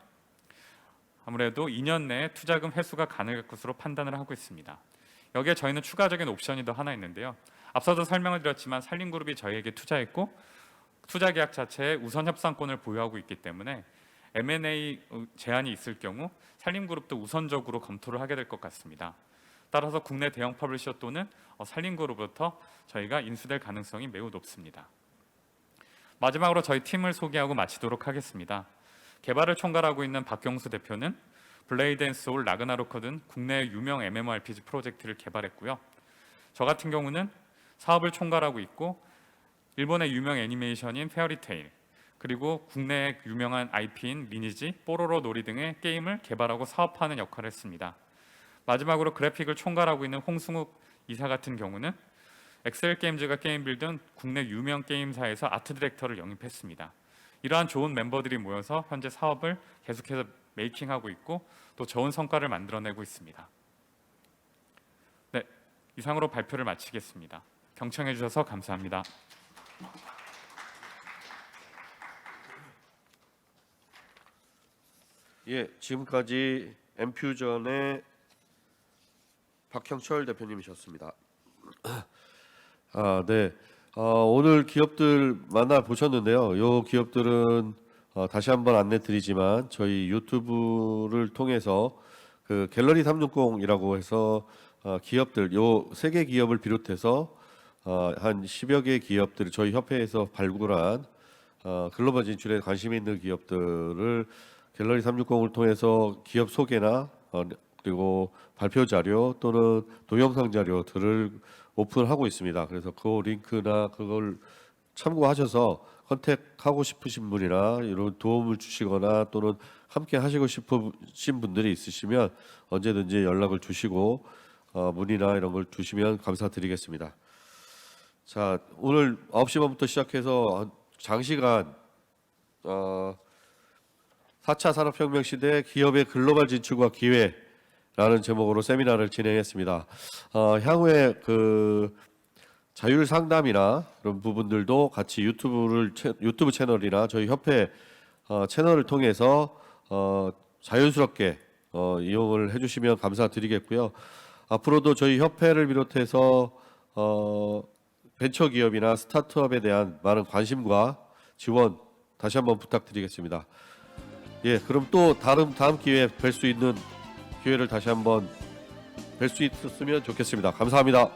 Speaker 7: 아무래도 2년 내에 투자금 회수가 가능할 것으로 판단을 하고 있습니다. 여기에 저희는 추가적인 옵션이 더 하나 있는데요. 앞서도 설명을 드렸지만 산림그룹이 저희에게 투자했고 투자 계약 자체에 우선 협상권을 보유하고 있기 때문에 M&A 제한이 있을 경우 산림그룹도 우선적으로 검토를 하게 될 것 같습니다. 따라서 국내 대형 퍼블리셔 또는 산림그룹부터 저희가 인수될 가능성이 매우 높습니다. 마지막으로 저희 팀을 소개하고 마치도록 하겠습니다. 개발을 총괄하고 있는 박경수 대표는 블레이드 앤 소울 라그나로크 등 국내 유명 MMORPG 프로젝트를 개발했고요. 저 같은 경우는 사업을 총괄하고 있고 일본의 유명 애니메이션인 페어리테일 그리고 국내 유명한 IP인 리니지, 뽀로로 놀이 등의 게임을 개발하고 사업하는 역할을 했습니다. 마지막으로 그래픽을 총괄하고 있는 홍승욱 이사 같은 경우는 엑셀 게임즈가 게임빌 등 국내 유명 게임사에서 아트 디렉터를 영입했습니다. 이러한 좋은 멤버들이 모여서 현재 사업을 계속해서 메이킹하고 있고 또 좋은 성과를 만들어내고 있습니다. 네, 이상으로 발표를 마치겠습니다. 경청해 주셔서 감사합니다.
Speaker 1: 예, 지금까지 엠퓨전의 박형철 대표님이셨습니다. 네. 오늘 기업들 만나보셨는데요. 이 기업들은 다시 한번 안내드리지만 저희 유튜브를 통해서 그 갤러리 360이라고 해서 기업들, 요 3개 기업을 비롯해서 한 10여 개 기업들을 저희 협회에서 발굴한 글로벌 진출에 관심 있는 기업들을 갤러리 360을 통해서 기업 소개나 그리고 발표 자료 또는 동영상 자료들을 오픈하고 있습니다. 그래서 그 링크나 그걸 참고하셔서 컨택하고 싶으신 분이나 이런 도움을 주시거나 또는 함께 하시고 싶으신 분들이 있으시면 언제든지 연락을 주시고 문의나 이런 걸 주시면 감사드리겠습니다. 자, 오늘 9시 반부터 시작해서 장시간 4차 산업혁명 시대 기업의 글로벌 진출과 기회라는 제목으로 세미나를 진행했습니다. 향후에 그 자율 상담이나 그런 부분들도 같이 유튜브 채널이나 저희 협회 채널을 통해서 자연스럽게 이용을 해주시면 감사드리겠고요. 앞으로도 저희 협회를 비롯해서 벤처 기업이나 스타트업에 대한 많은 관심과 지원 다시 한번 부탁드리겠습니다. 예, 그럼 또 다음 기회에 뵐 수 있는 기회를 다시 한번 뵐 수 있었으면 좋겠습니다. 감사합니다.